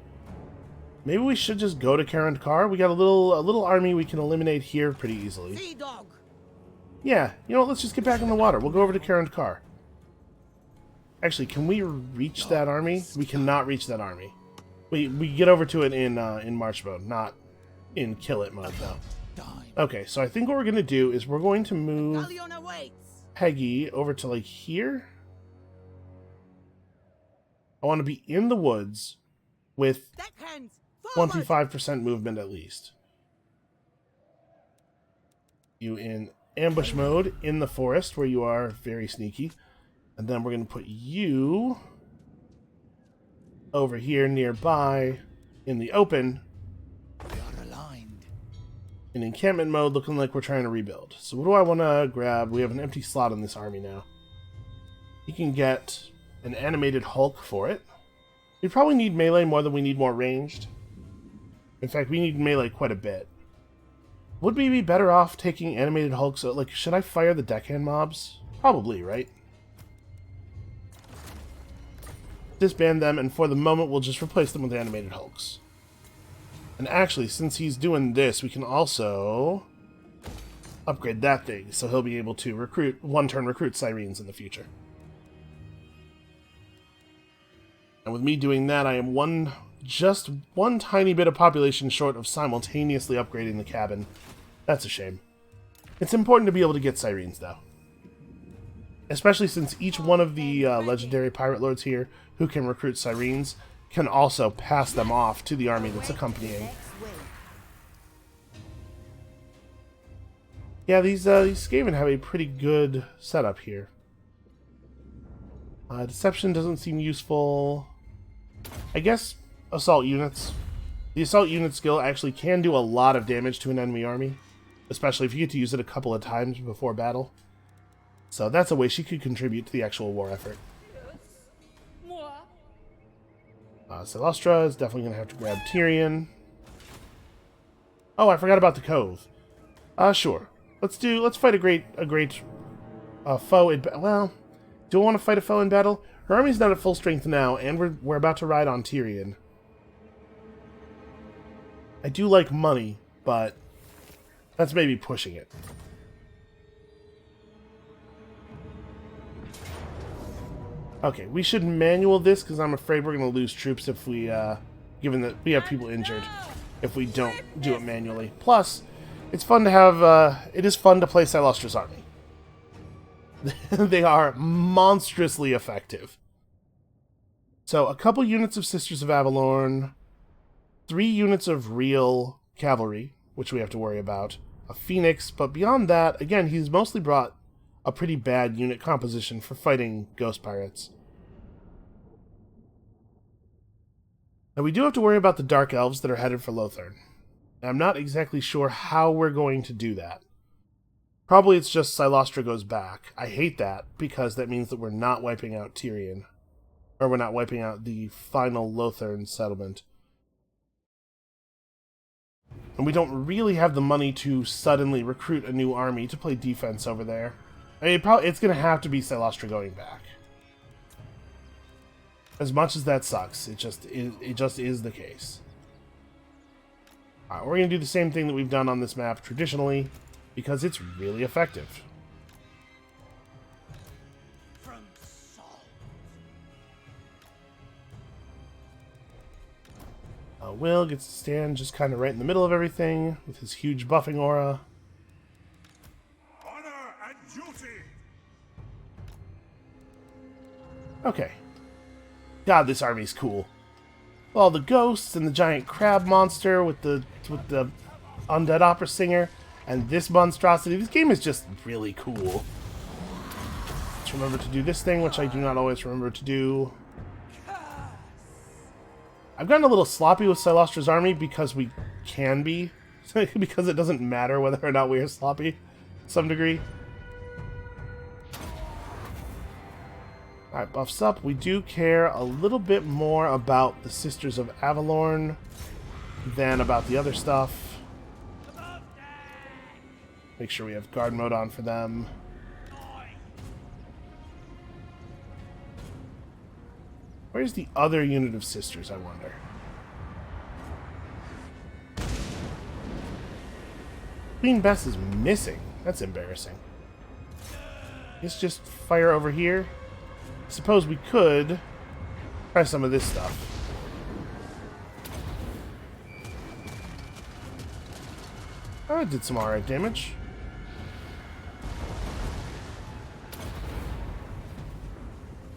maybe we should just go to Karandkar. We got a little army we can eliminate here pretty easily. Sea dog. Yeah, you know what, let's just get back in the water. We'll go over to Karandkar. Actually, can we reach that army? We cannot reach that army. We get over to it in March mode, not in Kill It mode, though. Okay, so I think what we're going to do is we're going to move Galleon awaits. Peggy over to, like, here. I want to be in the woods with Deckhands, forward. 25% movement at least. You in ambush mode in the forest where you are very sneaky. And then we're going to put you over here nearby in the open. We are aligned. In encampment mode, looking like we're trying to rebuild. So what do I want to grab? We have an empty slot in this army now. You can get an animated Hulk for it. We probably need melee more than we need more ranged. In fact, we need melee quite a bit. Would we be better off taking animated Hulks? Like, should I fire the deckhand mobs? Probably, right? Disband them, and for the moment, we'll just replace them with animated Hulks. And actually, since he's doing this, we can also upgrade that thing, so he'll be able to one-turn recruit Sirens in the future. And with me doing that, I am just one tiny bit of population short of simultaneously upgrading the cabin. That's a shame. It's important to be able to get Sirens, though. Especially since each one of the legendary pirate lords here who can recruit Sirens can also pass them off to the army that's accompanying. Yeah, these Skaven have a pretty good setup here. Deception doesn't seem useful. I guess assault units. The assault unit skill actually can do a lot of damage to an enemy army, especially if you get to use it a couple of times before battle. So that's a way she could contribute to the actual war effort. Celestra is definitely going to have to grab Tyrion. Oh, I forgot about the Cove. Sure. Let's fight a great foe in well, do I want to fight a foe in battle? Her army's not at full strength now, and we're about to ride on Tyrion. I do like money, but that's maybe pushing it. Okay, we should manual this because I'm afraid we're going to lose troops if we, given that we have people injured, if we don't do it manually. Plus, it's fun to have, it is fun to play Silustra's army. They are monstrously effective. So, a couple units of Sisters of Avalorn, 3 units of real cavalry, which we have to worry about, a Phoenix, but beyond that, again, he's mostly brought a pretty bad unit composition for fighting ghost pirates. Now we do have to worry about the Dark Elves that are headed for Lothern. I'm not exactly sure how we're going to do that. Probably it's just Silustra goes back. I hate that, because that means that we're not wiping out Tyrion. Or we're not wiping out the final Lothern settlement. And we don't really have the money to suddenly recruit a new army to play defense over there. I mean, it's going to have to be Silustra going back. As much as that sucks, it just is the case. Alright, we're going to do the same thing that we've done on this map traditionally, because it's really effective. From salt. Will gets to stand just kind of right in the middle of everything with his huge buffing aura. Honor and duty. Okay. God, this army's cool. All the ghosts and the giant crab monster with the undead opera singer and this monstrosity. This game is just really cool. Let's remember to do this thing, which I do not always remember to do. I've gotten a little sloppy with Silustra's army because we can be. Because it doesn't matter whether or not we are sloppy to some degree. Alright, buffs up. We do care a little bit more about the Sisters of Avalorn than about the other stuff. Make sure we have guard mode on for them. Where's the other unit of Sisters, I wonder? Queen Bess is missing. That's embarrassing. Let's just fire over here. Suppose we could try some of this stuff. Oh, it did some alright damage.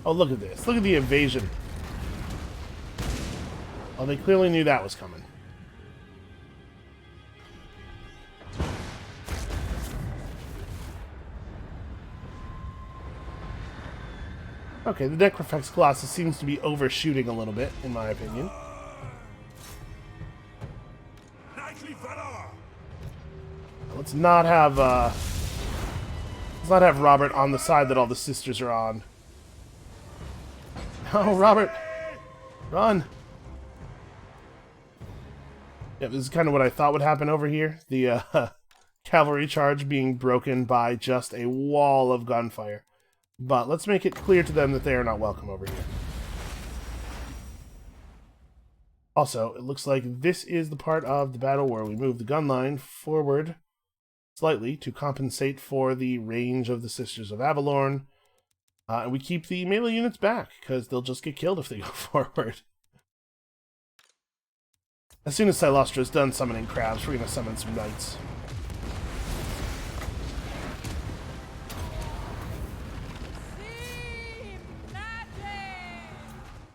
Oh, look at this. Look at the evasion. Oh, they clearly knew that was coming. Okay, the Necrofex Colossus seems to be overshooting a little bit, in my opinion. Knightly valor. Let's not have Robert on the side that all the sisters are on. No, Robert! Run! Yeah, this is kind of what I thought would happen over here. The cavalry charge being broken by just a wall of gunfire. But let's make it clear to them that they are not welcome over here. Also, it looks like this is the part of the battle where we move the gun line forward slightly to compensate for the range of the Sisters of Avalorn. And we keep the melee units back, because they'll just get killed if they go forward. As soon as Silustra's done summoning crabs, we're going to summon some knights.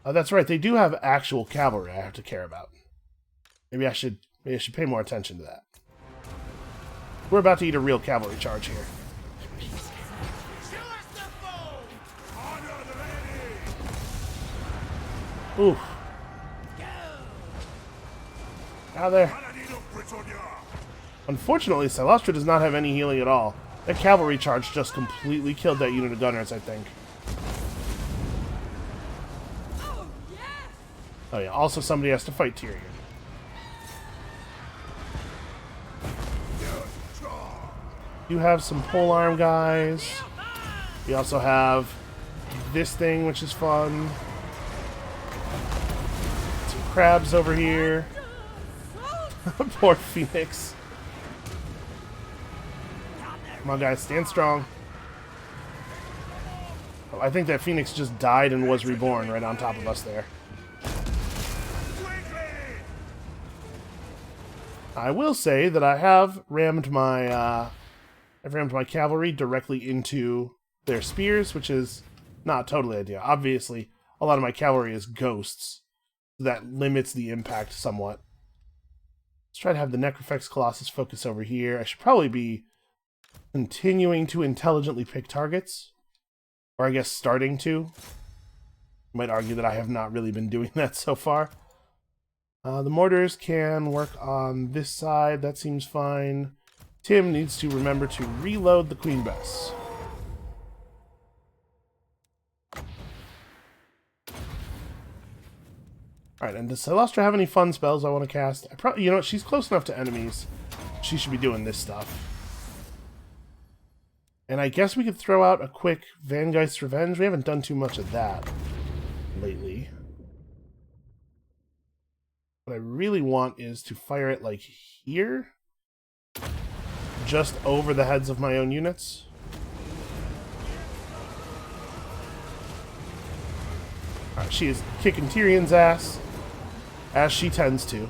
That's right, they do have actual cavalry I have to care about. Maybe I should pay more attention to that. We're about to eat a real cavalry charge here. Oof. Out of there. Unfortunately, Silastra does not have any healing at all. That cavalry charge just completely killed that unit of gunners, I think. Oh yeah, also somebody has to fight Tyrion. You have some polearm guys. We also have this thing, which is fun. Some crabs over here. Poor Phoenix. Come on, guys, stand strong. Oh, I think that Phoenix just died and was reborn right on top of us there. I will say that I have rammed my cavalry directly into their spears, which is not totally ideal. Obviously, a lot of my cavalry is ghosts. That limits the impact somewhat. Let's try to have the Necrofex Colossus focus over here. I should probably be continuing to intelligently pick targets. Or I guess starting to. I might argue that I have not really been doing that so far. The mortars can work on this side. That seems fine. Tim needs to remember to reload the Queen Bess. Alright, and does Silastra have any fun spells I want to cast? You know what, she's close enough to enemies. She should be doing this stuff. And I guess we could throw out a quick Vangeist's Revenge. We haven't done too much of that lately. What I really want is to fire it like here. Just over the heads of my own units. Alright, she is kicking Tyrion's ass. As she tends to.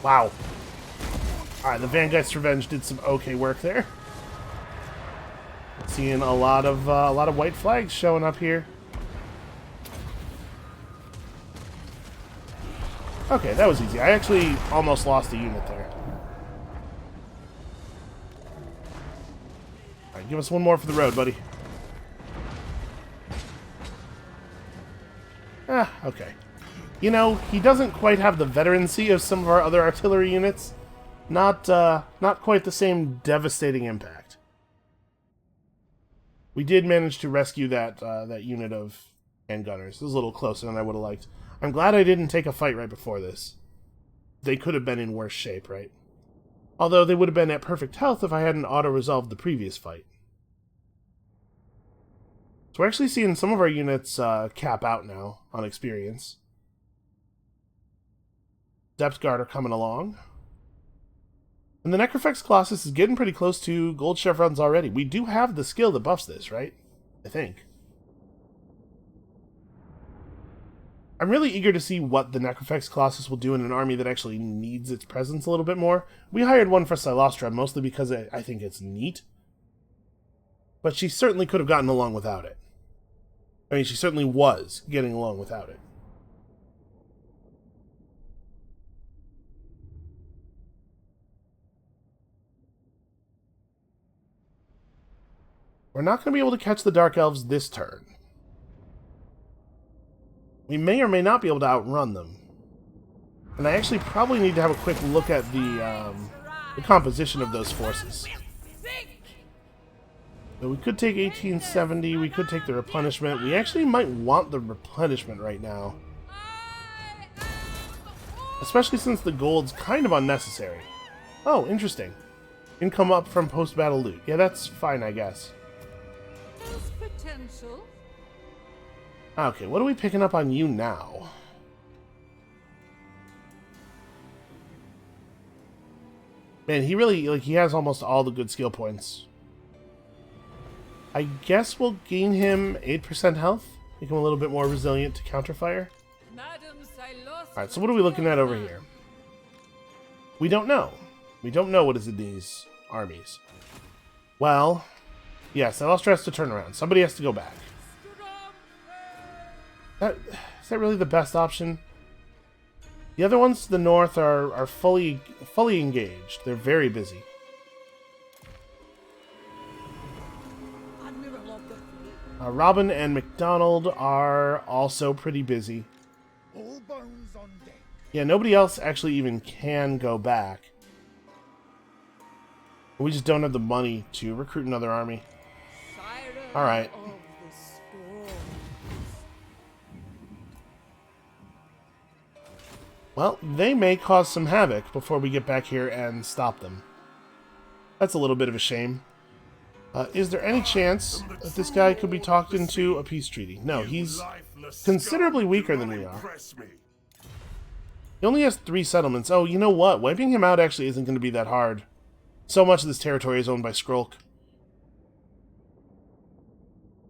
Wow. Alright, the Vangeist's Revenge did some okay work there. Seeing a lot of white flags showing up here. Okay, that was easy. I actually almost lost a unit there. Alright, give us one more for the road, buddy. Ah, okay. You know, he doesn't quite have the veterancy of some of our other artillery units. Not quite the same devastating impact. We did manage to rescue that unit of handgunners. It was a little closer than I would have liked. I'm glad I didn't take a fight right before this. They could have been in worse shape, right? Although they would have been at perfect health if I hadn't auto-resolved the previous fight. So we're actually seeing some of our units cap out now on experience. Depth Guard are coming along. And the Necrofex Colossus is getting pretty close to gold chevrons already. We do have the skill that buffs this, right? I think. I'm really eager to see what the Necrofex Colossus will do in an army that actually needs its presence a little bit more. We hired one for Silastra, mostly because I think it's neat. But she certainly could have gotten along without it. I mean, she certainly was getting along without it. We're not going to be able to catch the Dark Elves this turn. We may or may not be able to outrun them. And I actually probably need to have a quick look at the composition of those forces. So we could take 1870, we could take the replenishment. We actually might want the replenishment right now. Especially since the gold's kind of unnecessary. Oh, interesting. Income up from post-battle loot. Yeah, that's fine, I guess. Potential. Okay, what are we picking up on you now? Man, he really, he has almost all the good skill points. I guess we'll gain him 8% health. Make him a little bit more resilient to counterfire. Alright, so what are we looking at over here? We don't know. We don't know what is in these armies. Well, yes, Silastra has to turn around. Somebody has to go back. Is that really the best option? The other ones to the north are fully engaged. They're very busy. Admiral of the fleet. Robin and McDonald are also pretty busy. All bones on deck. Yeah, nobody else actually even can go back. We just don't have the money to recruit another army. Siren All right. of the storms. Well, they may cause some havoc before we get back here and stop them. That's a little bit of a shame. Is there any chance that this guy could be talked into a peace treaty? No, he's considerably weaker than we are. He only has 3 settlements. Oh, you know what? Wiping him out actually isn't going to be that hard. So much of this territory is owned by Skrulk.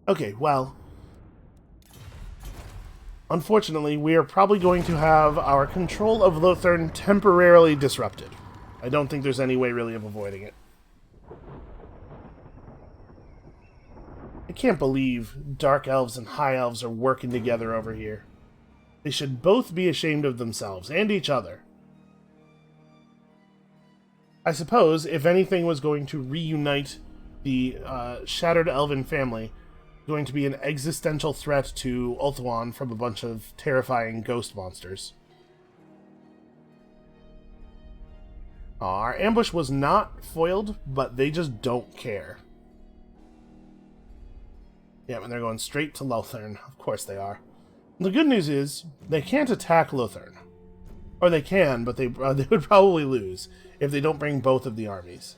Okay, well... Unfortunately, we are probably going to have our control of Lothern temporarily disrupted. I don't think there's any way really of avoiding it. I can't believe Dark Elves and High Elves are working together over here. They should both be ashamed of themselves and each other. I suppose if anything was going to reunite the shattered elven family, going to be an existential threat to Ulthuan from a bunch of terrifying ghost monsters. Our ambush was not foiled, but they just don't care. Yeah, and they're going straight to Lothern. Of course they are. The good news is, they can't attack Lothern. Or they can, but they would probably lose if they don't bring both of the armies.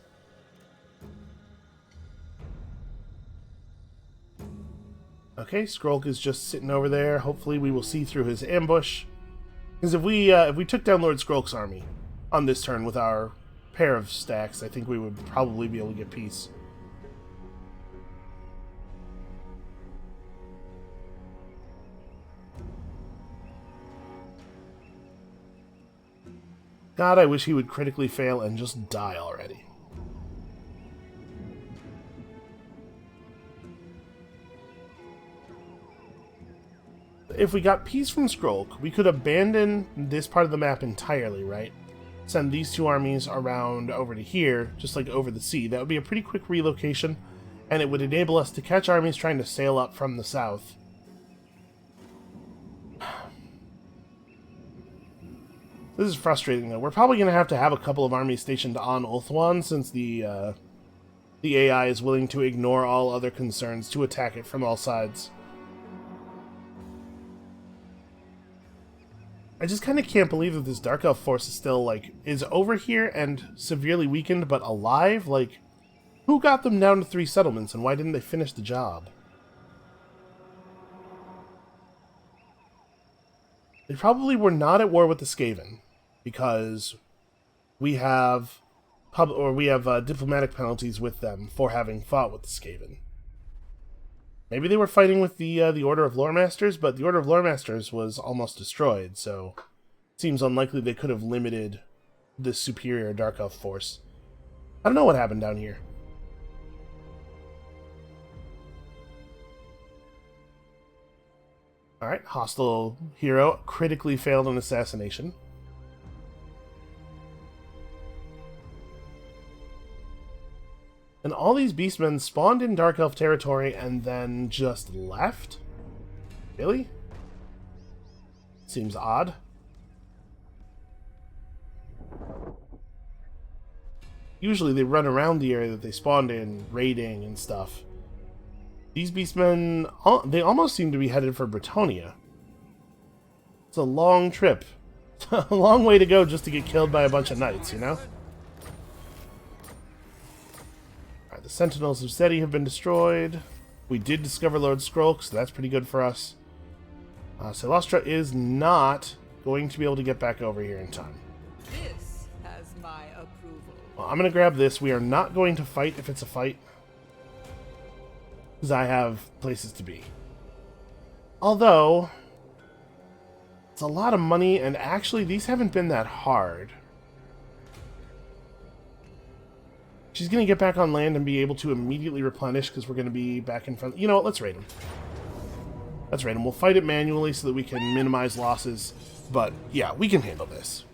Okay, Skrulk is just sitting over there. Hopefully we will see through his ambush. Because if we took down Lord Skrulk's army on this turn with our pair of stacks, I think we would probably be able to get peace. God, I wish he would critically fail and just die already. If we got peace from Skrulk, we could abandon this part of the map entirely, right? Send these 2 armies around over to here, just like over the sea. That would be a pretty quick relocation, and it would enable us to catch armies trying to sail up from the south. This is frustrating, though. We're probably going to have a couple of armies stationed on Ulthuan, since the AI is willing to ignore all other concerns to attack it from all sides. I just kind of can't believe that this Dark Elf force is still, like, is over here and severely weakened, but alive? Like, who got them down to 3 settlements, and why didn't they finish the job? They probably were not at war with the Skaven, because we have diplomatic penalties with them for having fought with the Skaven. Maybe they were fighting with the Order of Loremasters, but the Order of Loremasters was almost destroyed, so it seems unlikely they could have limited this superior Dark Elf force. I don't know what happened down here. Alright, hostile hero critically failed an assassination. And all these beastmen spawned in Dark Elf territory and then just left? Really? Seems odd. Usually they run around the area that they spawned in, raiding and stuff. These beastmen, they almost seem to be headed for Bretonia. It's a long trip. A long way to go just to get killed by a bunch of knights, you know? Alright, the Sentinels of Seti have been destroyed. We did discover Lord Skrulk, so that's pretty good for us. Celestra is not going to be able to get back over here in time. This has my approval. Well, I'm going to grab this. We are not going to fight if it's a fight, because I have places to be. Although, it's a lot of money, and actually these haven't been that hard. She's going to get back on land and be able to immediately replenish, because we're going to be back in front. You know what? Let's raid him. That's right, and we'll fight it manually so that we can minimize losses. But, yeah, we can handle this.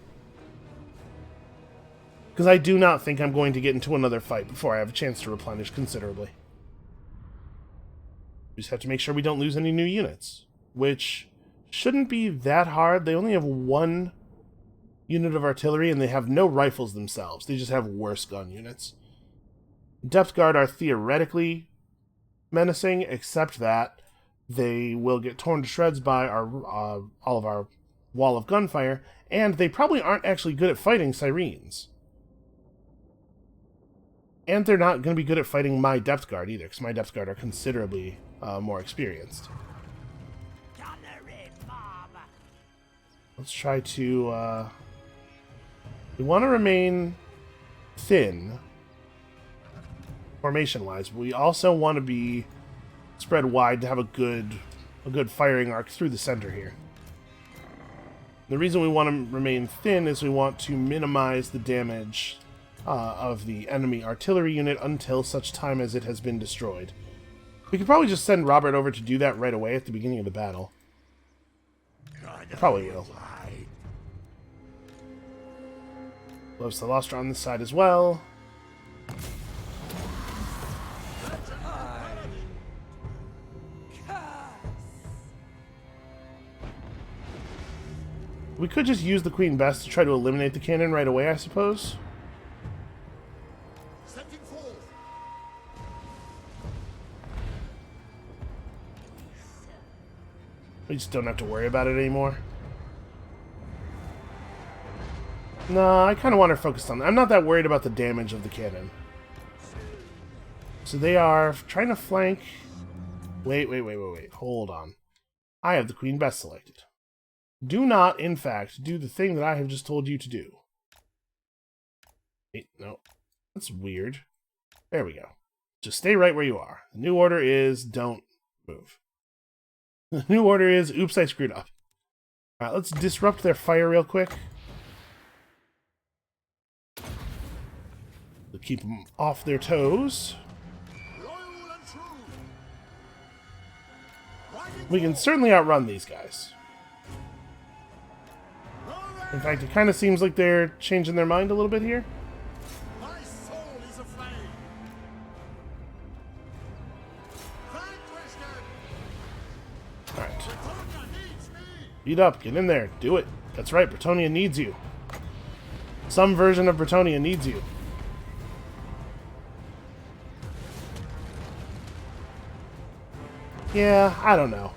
Because I do not think I'm going to get into another fight before I have a chance to replenish considerably. We just have to make sure we don't lose any new units. Which shouldn't be that hard. They only have one unit of artillery, and they have no rifles themselves. They just have worse gun units. Depth Guard are theoretically menacing, except that they will get torn to shreds by our all of our wall of gunfire, and they probably aren't actually good at fighting sirens. And they're not going to be good at fighting my Depth Guard either, because my Depth Guard are considerably more experienced. Let's try to... we want to remain thin, formation-wise, but we also want to be spread wide to have a good firing arc through the center here. The reason we want to remain thin is we want to minimize the damage of the enemy artillery unit until such time as it has been destroyed. We could probably just send Robert over to do that right away at the beginning of the battle. Probably will. Loves the Lustra on this side as well. We could just use the Queen Bess to try to eliminate the cannon right away, I suppose. We just don't have to worry about it anymore. No, I kind of want her focused on that. I'm not that worried about the damage of the cannon. So they are trying to flank... Wait. Hold on. I have the Queen Bess selected. Do not, in fact, do the thing that I have just told you to do. Wait, no. That's weird. There we go. Just stay right where you are. The new order is don't move. The new order is oops, I screwed up. Alright, let's disrupt their fire real quick. We'll keep them off their toes. We can certainly outrun these guys. In fact, it kind of seems like they're changing their mind a little bit here. My soul is aflame. Alright. Beat up, get in there, do it. That's right, Bretonia needs you. Some version of Bretonia needs you. Yeah, I don't know.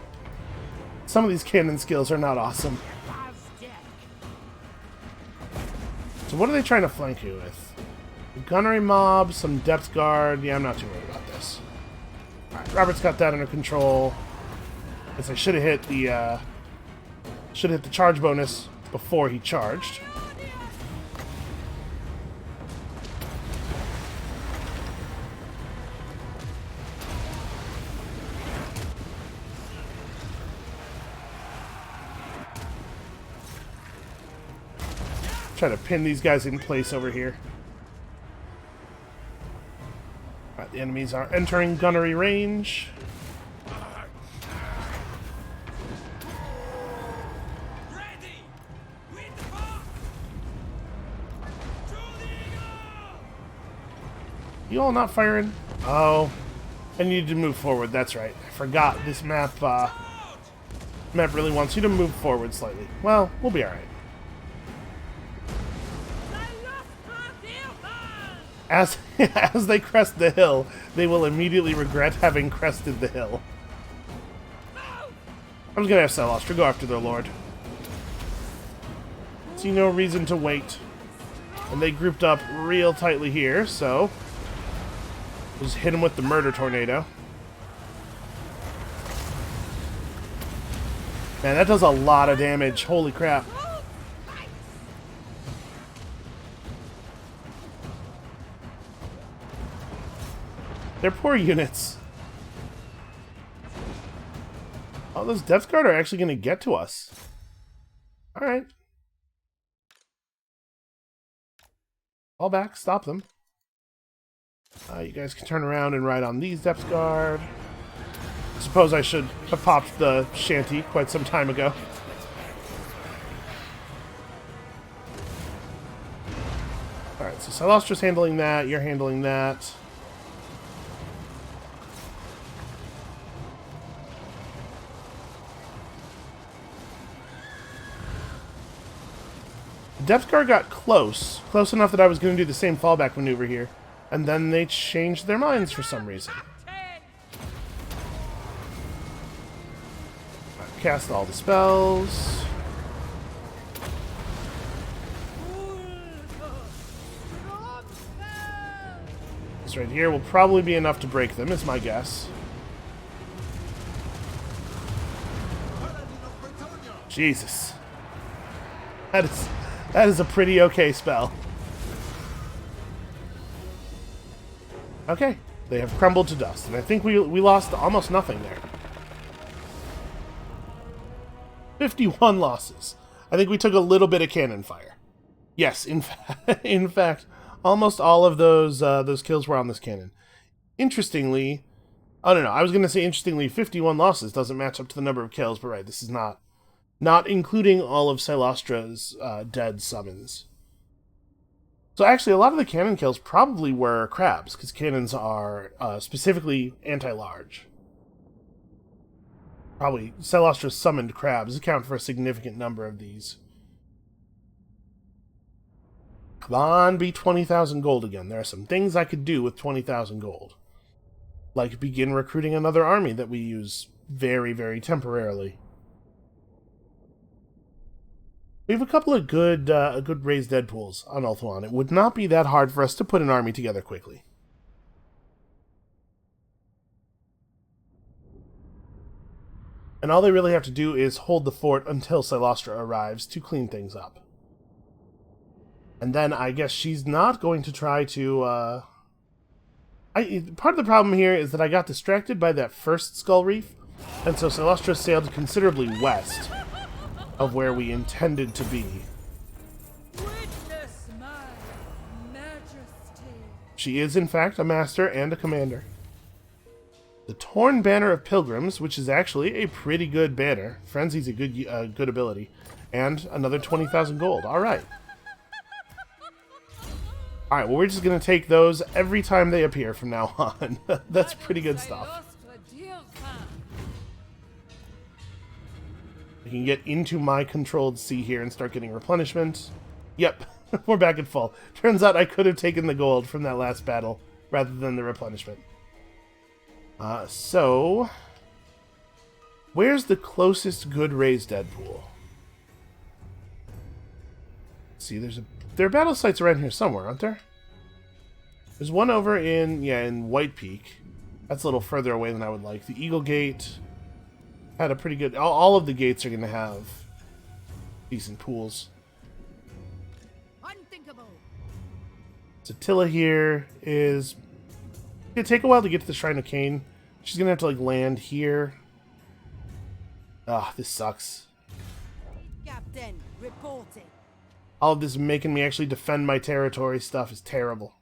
Some of these cannon skills are not awesome. So what are they trying to flank you with? Gunnery mob, some depth guard. Yeah, I'm not too worried about this. Alright, Robert's got that under control. Guess I should have hit the charge bonus before he charged. Try to pin these guys in place over here. Alright, the enemies are entering gunnery range. You all not firing? Oh, I need to move forward. That's right. I forgot this map. Map really wants you to move forward slightly. Well, we'll be all right. As they crest the hill, they will immediately regret having crested the hill. I'm just gonna have Celostra go after their lord. See no reason to wait. And they grouped up real tightly here, so just hit him with the murder tornado. Man, that does a lot of damage. Holy crap. They're poor units. Oh, those Depth Guard are actually going to get to us. Alright. Fall back, stop them. You guys can turn around and ride on these Depth Guard. Suppose I should have popped the shanty quite some time ago. Alright, so Silostra's handling that, you're handling that. Depth Guard got close enough that I was going to do the same fallback maneuver here, and then they changed their minds for some reason. Cast all the spells. This right here will probably be enough to break them, is my guess. Jesus. That is a pretty okay spell. Okay, they have crumbled to dust, and I think we lost almost nothing there. 51 losses. I think we took a little bit of cannon fire. Yes, in fact, almost all of those kills were on this cannon. Interestingly, I don't know. I was going to say interestingly, 51 losses doesn't match up to the number of kills, but right, this is not including all of Silostra's dead summons. So actually, a lot of the cannon kills probably were crabs, because cannons are specifically anti-large. Probably Silostra's summoned crabs account for a significant number of these. Come on, be 20,000 gold again. There are some things I could do with 20,000 gold. Like begin recruiting another army that we use very, very temporarily. We have a couple of good raised dead pools on Ulthuan. It would not be that hard for us to put an army together quickly. And all they really have to do is hold the fort until Silostra arrives to clean things up. And then I guess she's not going to try to... part of the problem here is that I got distracted by that first Skull Reef, and so Silostra sailed considerably west of where we intended to be. Witness my majesty. She is, in fact, a master and a commander. The Torn Banner of Pilgrims, which is actually a pretty good banner. Frenzy's a good ability. And another 20,000 gold. Alright. Alright, well we're just going to take those every time they appear from now on. That's pretty good stuff. I can get into my controlled sea here and start getting replenishment. Yep, we're back at full. Turns out I could have taken the gold from that last battle rather than the replenishment. So, where's the closest good raised dead pool? Let's see, there are battle sites around here somewhere, aren't there? There's one over in White Peak. That's a little further away than I would like. The Eagle Gate had a pretty good... All of the gates are going to have decent pools. Unthinkable. Attila here is... It'll take a while to get to the Shrine of Cain. She's going to have to, like, land here. Ah, this sucks. Captain, reporting. All of this making me actually defend my territory stuff is terrible.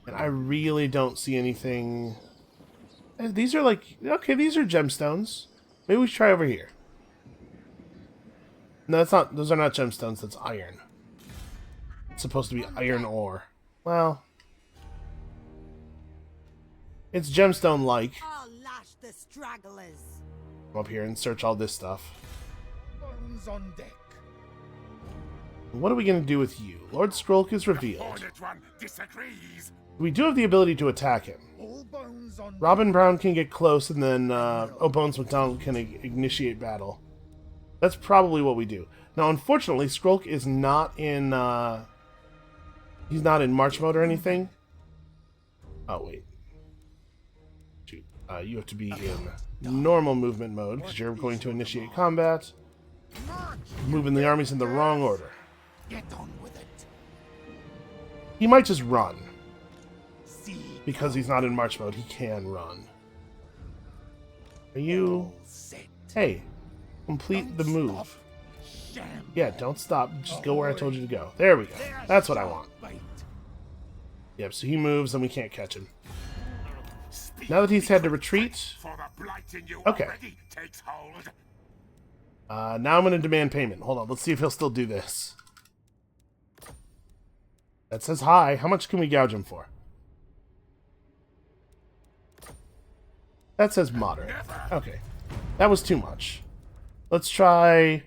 And I really don't see anything... These are like... Okay, these are gemstones. Maybe we should try over here. No, that's not... Those are not gemstones, that's iron. It's supposed to be iron ore. Well... It's gemstone-like. I'll lash the stragglers. Come up here and search all this stuff. Bones on deck. What are we going to do with you? Lord Skrulk is revealed. Hornet one disagrees. We do have the ability to attack him. All bones on Robin Brown can get close, and then Bones McDonald can initiate battle. That's probably what we do. Now, unfortunately, Skrulk is not in... he's not in March mode or anything. Oh, wait. Shoot. You have to be in normal movement mode, because you're going to initiate combat. Moving the armies in the wrong order. Get on with it. He might just run. See Because he's not in March mode, he can run. Are you... set. Hey, complete the move. Sham. Yeah, don't stop. Just go where I told you to go. There we go. That's what I want. Bite. Yep, so he moves and we can't catch him. Now that he's had to retreat... For the blight in you Okay. already takes hold. Now I'm going to demand payment. Hold on, let's see if he'll still do this. That says high. How much can we gouge him for? That says moderate. Okay. That was too much. Let's try...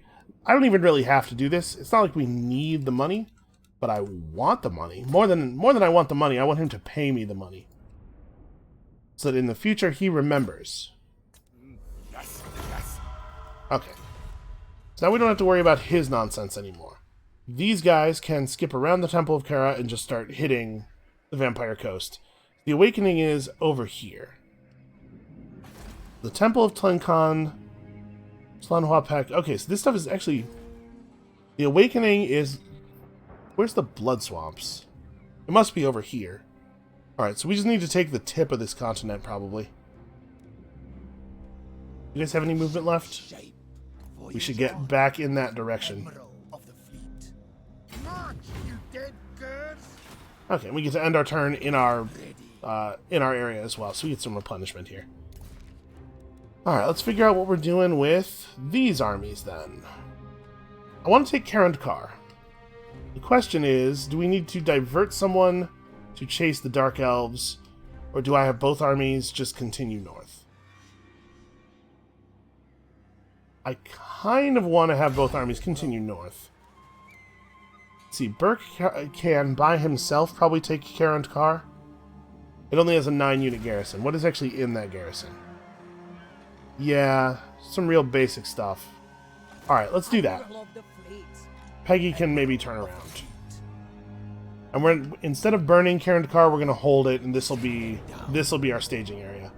I don't even really have to do this. It's not like we need the money, but I want the money. More than I want the money, I want him to pay me the money. So that in the future he remembers. Yes, yes. Okay. So now we don't have to worry about his nonsense anymore. These guys can skip around the Temple of Kara and just start hitting the Vampire Coast. The Awakening is over here. The Temple of Tlenkan, Slanhuapek. Okay, so this stuff is actually... The Awakening is... Where's the Blood Swamps? It must be over here. Alright, so we just need to take the tip of this continent, probably. You guys have any movement left? We should get back in that direction. Of the fleet. March, you dead curs. Okay, we get to end our turn in our area as well, so we get some replenishment here. Alright, let's figure out what we're doing with these armies, then. I want to take Karandkar. The question is, do we need to divert someone to chase the Dark Elves, or do I have both armies just continue north? I kind of want to have both armies continue north. Let's see, Burke can, by himself, probably take Karandkar. It only has a 9-unit garrison. What is actually in that garrison? Yeah, some real basic stuff. Alright, let's do that. Admiral of the fleet. Peggy can maybe turn around. And we're instead of burning Karandkar, we're gonna hold it, and this'll be our staging area.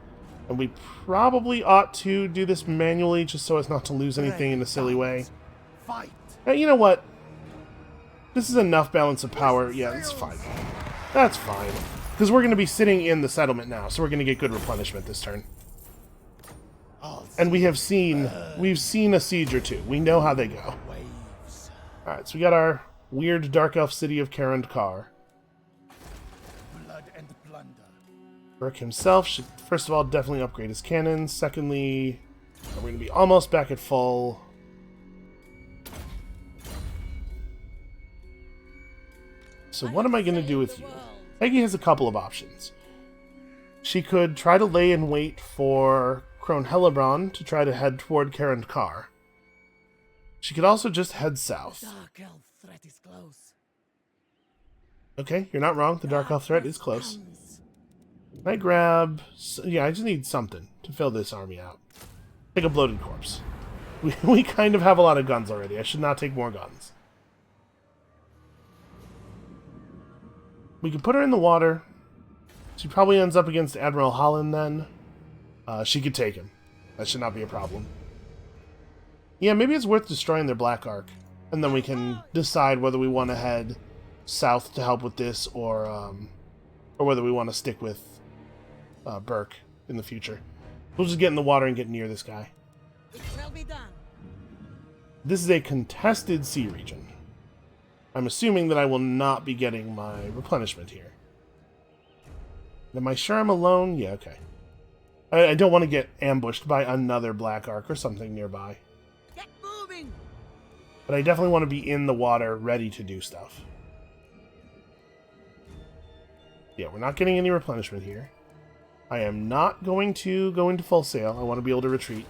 And we probably ought to do this manually just so as not to lose anything in a silly way. Fight. You know what? This is enough balance of power. Yeah, that's fine. That's fine. Because we're going to be sitting in the settlement now, so we're going to get good replenishment this turn. And we've seen a siege or two. We know how they go. Waves. Alright, so we got our weird Dark Elf city of Karandkar. Blood and plunder. Burke himself should, first of all, definitely upgrade his cannons. Secondly, we're going to be almost back at full. So what am I going to do with you? Peggy has a couple of options. She could try to lay in wait for Crone Hellebron to try to head toward Karandkar. She could also just head south. Dark elf threat is close. Okay, you're not wrong. The Dark Elf threat is close. Can I grab... Yeah, I just need something to fill this army out. Take a bloated corpse. We kind of have a lot of guns already. I should not take more guns. We could put her in the water. She probably ends up against Admiral Holland then. She could take him. That should not be a problem. Yeah, maybe it's worth destroying their Black Ark. And then we can decide whether we want to head south to help with this or whether we want to stick with Burke in the future. We'll just get in the water and get near this guy. It shall be done. This is a contested sea region. I'm assuming that I will not be getting my replenishment here. Am I sure I'm alone? Yeah, okay. I don't want to get ambushed by another Black Ark or something nearby. Get moving. But I definitely want to be in the water, ready to do stuff. Yeah, we're not getting any replenishment here. I am not going to go into full sail. I want to be able to retreat.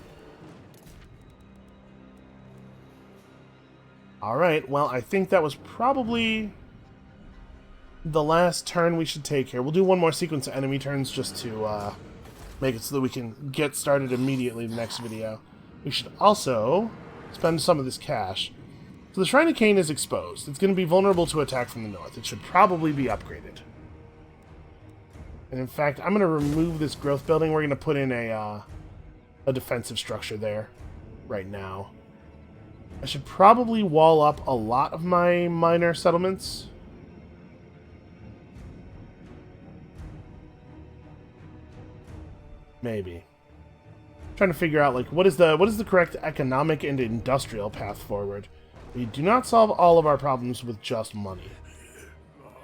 Alright, well, I think that was probably the last turn we should take here. We'll do one more sequence of enemy turns just to make it so that we can get started immediately in the next video. We should also spend some of this cash. So the Shrine of Cain is exposed. It's going to be vulnerable to attack from the north. It should probably be upgraded. And in fact, I'm going to remove this growth building. We're going to put in a defensive structure there right now. I should probably wall up a lot of my minor settlements. Maybe. I'm trying to figure out like what is the correct economic and industrial path forward. We do not solve all of our problems with just money.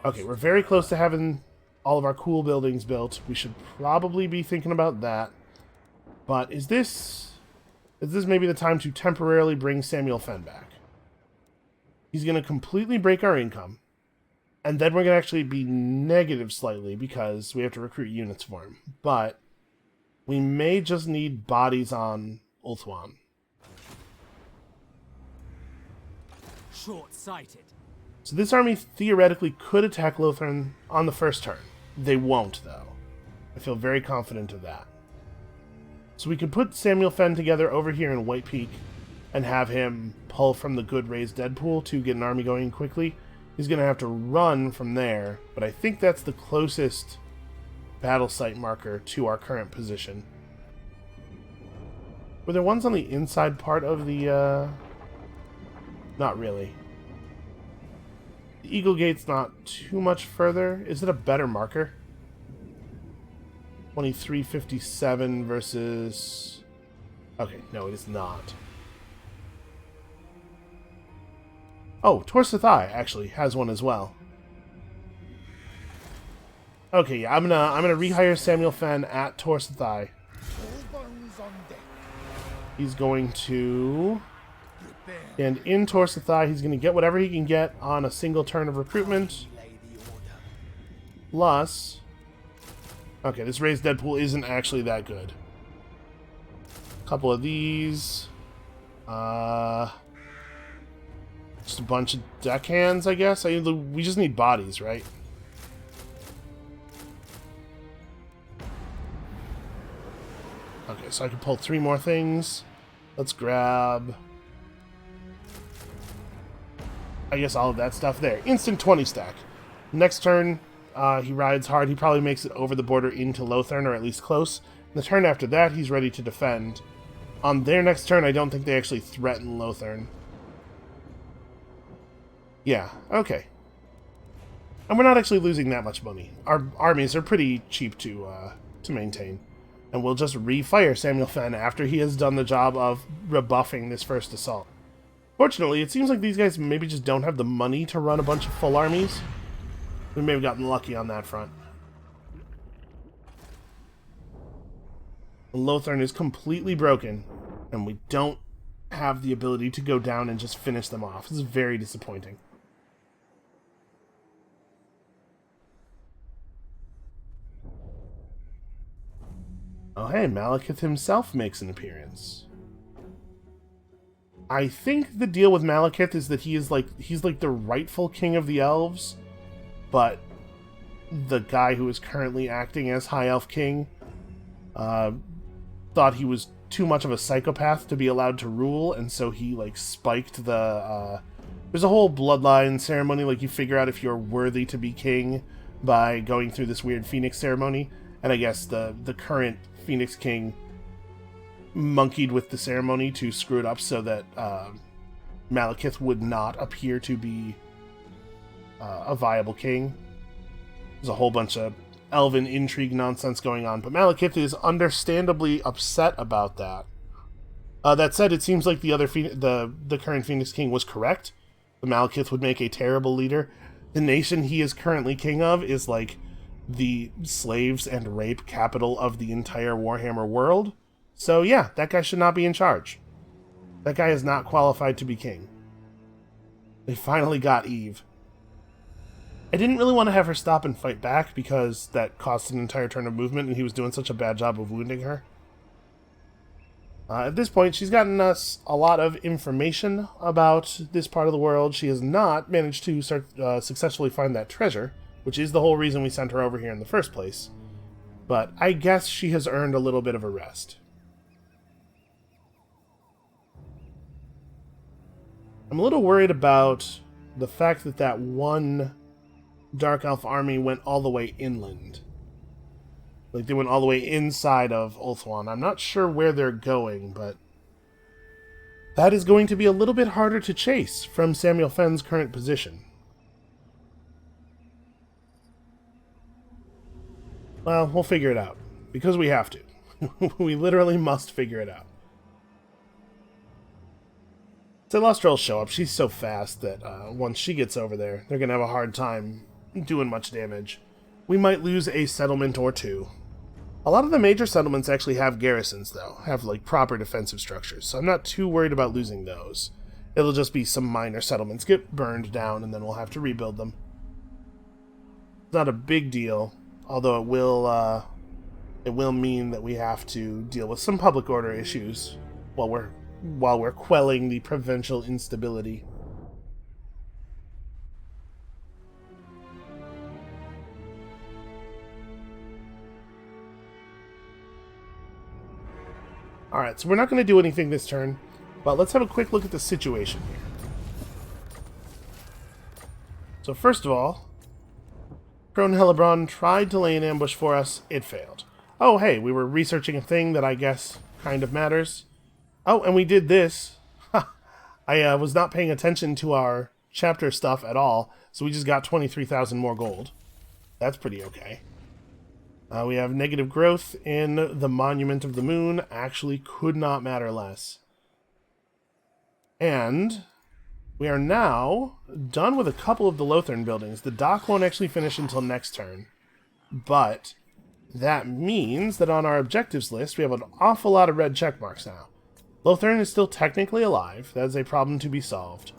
Okay, we're very close to having all of our cool buildings built. We should probably be thinking about that. But is this maybe the time to temporarily bring Samuel Fenn back? He's going to completely break our income. And then we're going to actually be negative slightly because we have to recruit units for him. But we may just need bodies on Ulthuan. Short-sighted. So this army theoretically could attack Lothern on the first turn. They won't, though. I feel very confident of that. So we could put Samuel Fenn together over here in White Peak and have him pull from the good raised dead pool to get an army going quickly. He's going to have to run from there, but I think that's the closest battle site marker to our current position. Were there ones on the inside part of the, Not really. The Eagle Gate's not too much further. Is it a better marker? 2357 versus... Okay, no, it is not. Oh, Torsathai actually has one as well. Okay, yeah, I'm gonna rehire Samuel Fenn at Torsathai. All bones on deck. He's going to... And in Torsathai, he's going to get whatever he can get on a single turn of recruitment. Plus... Okay, this raised dead pool isn't actually that good. A couple of these. Just a bunch of deckhands, I guess. We just need bodies, right? Okay, so I can pull 3 more things. Let's grab... I guess all of that stuff there. Instant 20 stack. Next turn, he rides hard. He probably makes it over the border into Lothern, or at least close. The turn after that, he's ready to defend. On their next turn, I don't think they actually threaten Lothern. Yeah, okay. And we're not actually losing that much money. Our armies are pretty cheap to maintain. And we'll just refire Samuel Fenn after he has done the job of rebuffing this first assault. Fortunately, it seems like these guys maybe just don't have the money to run a bunch of full armies. We may have gotten lucky on that front. Lothern is completely broken, and we don't have the ability to go down and just finish them off. This is very disappointing. Oh hey, Malekith himself makes an appearance. I think the deal with Malekith is that he's like the rightful king of the elves, but the guy who is currently acting as High Elf King thought he was too much of a psychopath to be allowed to rule, and so he like spiked the there's a whole bloodline ceremony, like you figure out if you're worthy to be king by going through this weird Phoenix ceremony, and I guess the current Phoenix King monkeyed with the ceremony to screw it up so that Malekith would not appear to be a viable king. There's a whole bunch of elven intrigue nonsense going on, but Malekith is understandably upset about that. That said, it seems like the current Phoenix King was correct. The Malekith would make a terrible leader. The nation he is currently king of is like the slaves and rape capital of the entire Warhammer world. So yeah, that guy should not be in charge. That guy is not qualified to be king. They finally got Eve. I didn't really want to have her stop and fight back because that cost an entire turn of movement and he was doing such a bad job of wounding her. At this point, she's gotten us a lot of information about this part of the world. She has not managed to successfully find that treasure, which is the whole reason we sent her over here in the first place. But I guess she has earned a little bit of a rest. I'm a little worried about the fact that that one Dark Elf army went all the way inland. Like, they went all the way inside of Ulthuan. I'm not sure where they're going, but that is going to be a little bit harder to chase from Samuel Fenn's current position. Well, we'll figure it out. Because we have to. We literally must figure it out. Celestial will show up. She's so fast that once she gets over there, they're going to have a hard time doing much damage. we might lose a settlement or two. A lot of the major settlements actually have garrisons, though, have like proper defensive structures, so I'm not too worried about losing those. It'll just be some minor settlements get burned down, and then we'll have to rebuild them. It's not a big deal, although it will mean that we have to deal with some public order issues while we're quelling the provincial instability. Alright, so we're not going to do anything this turn, but let's have a quick look at the situation here. So first of all, Crone Hellebron tried to lay an ambush for us. It failed. Oh, hey, we were researching a thing that I guess kind of matters. Oh, and we did this. I was not paying attention to our chapter stuff at all, so we just got 23,000 more gold. That's pretty okay. We have negative growth in the Monument of the Moon. Actually could not matter less. And we are now done with a couple of the Lothern buildings. The dock won't actually finish until next turn. But that means that on our objectives list, we have an awful lot of red check marks now. Lothern is still technically alive. That is a problem to be solved.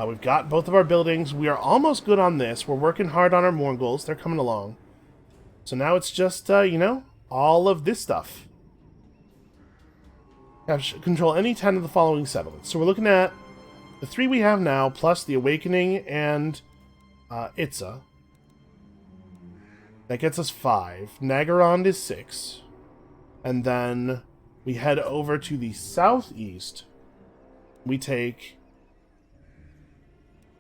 We've got both of our buildings. We are almost good on this. We're working hard on our Morghuls. They're coming along. So now it's just, you know, all of this stuff. Control any 10 of the following settlements. So we're looking at the 3 we have now, plus the Awakening and Itza. That gets us 5. Nagarond is 6. And then we head over to the southeast. We take...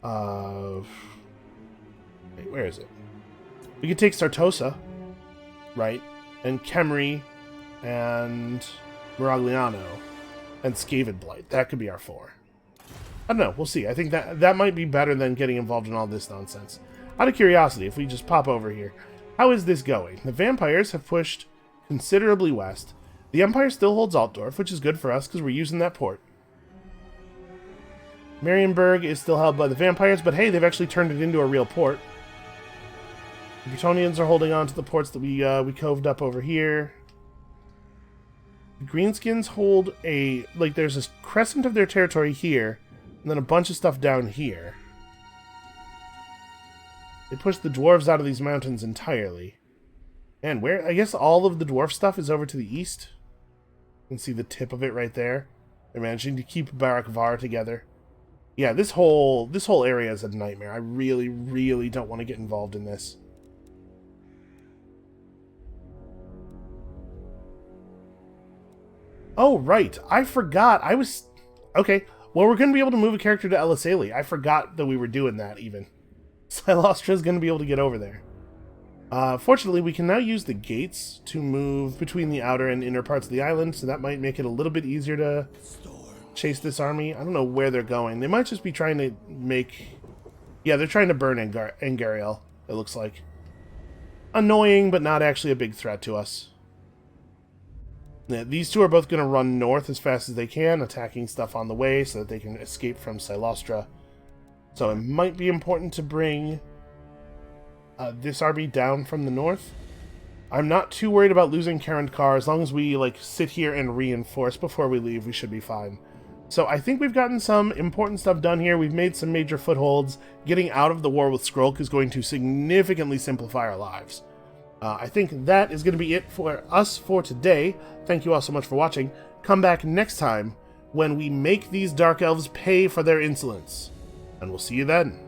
wait, where is it? We could take Sartosa, right? And Khemri, and Miragliano, and Skaven Blight. That could be our 4. I don't know. We'll see. I think that might be better than getting involved in all this nonsense. Out of curiosity, if we just pop over here, how is this going? The vampires have pushed considerably west. The Empire still holds Altdorf, which is good for us because we're using that port. Marienburg is still held by the vampires, but hey, they've actually turned it into a real port. The Bretonnians are holding on to the ports that we coved up over here. The Greenskins hold there's this crescent of their territory here, and then a bunch of stuff down here. They pushed the dwarves out of these mountains entirely. And where? I guess all of the dwarf stuff is over to the east. You can see the tip of it right there. They're managing to keep Barak Var together. Yeah, this whole area is a nightmare. I really, really don't want to get involved in this. Oh, right. I forgot. Okay. Well, we're going to be able to move a character to Elisali. I forgot that we were doing that, even. Silostra is going to be able to get over there. Fortunately, we can now use the gates to move between the outer and inner parts of the island, so that might make it a little bit easier to chase this army. I don't know where they're going. They might just be trying to make... Yeah, they're trying to burn Angariel, it looks like. Annoying, but not actually a big threat to us. Yeah, these two are both going to run north as fast as they can, attacking stuff on the way so that they can escape from Silostra. So it might be important to bring this army down from the north. I'm not too worried about losing Karendkar. As long as we sit here and reinforce before we leave, we should be fine. So I think we've gotten some important stuff done here. We've made some major footholds. Getting out of the war with Skrulk is going to significantly simplify our lives. I think that is going to be it for us for today. Thank you all so much for watching. Come back next time when we make these Dark Elves pay for their insolence. And we'll see you then.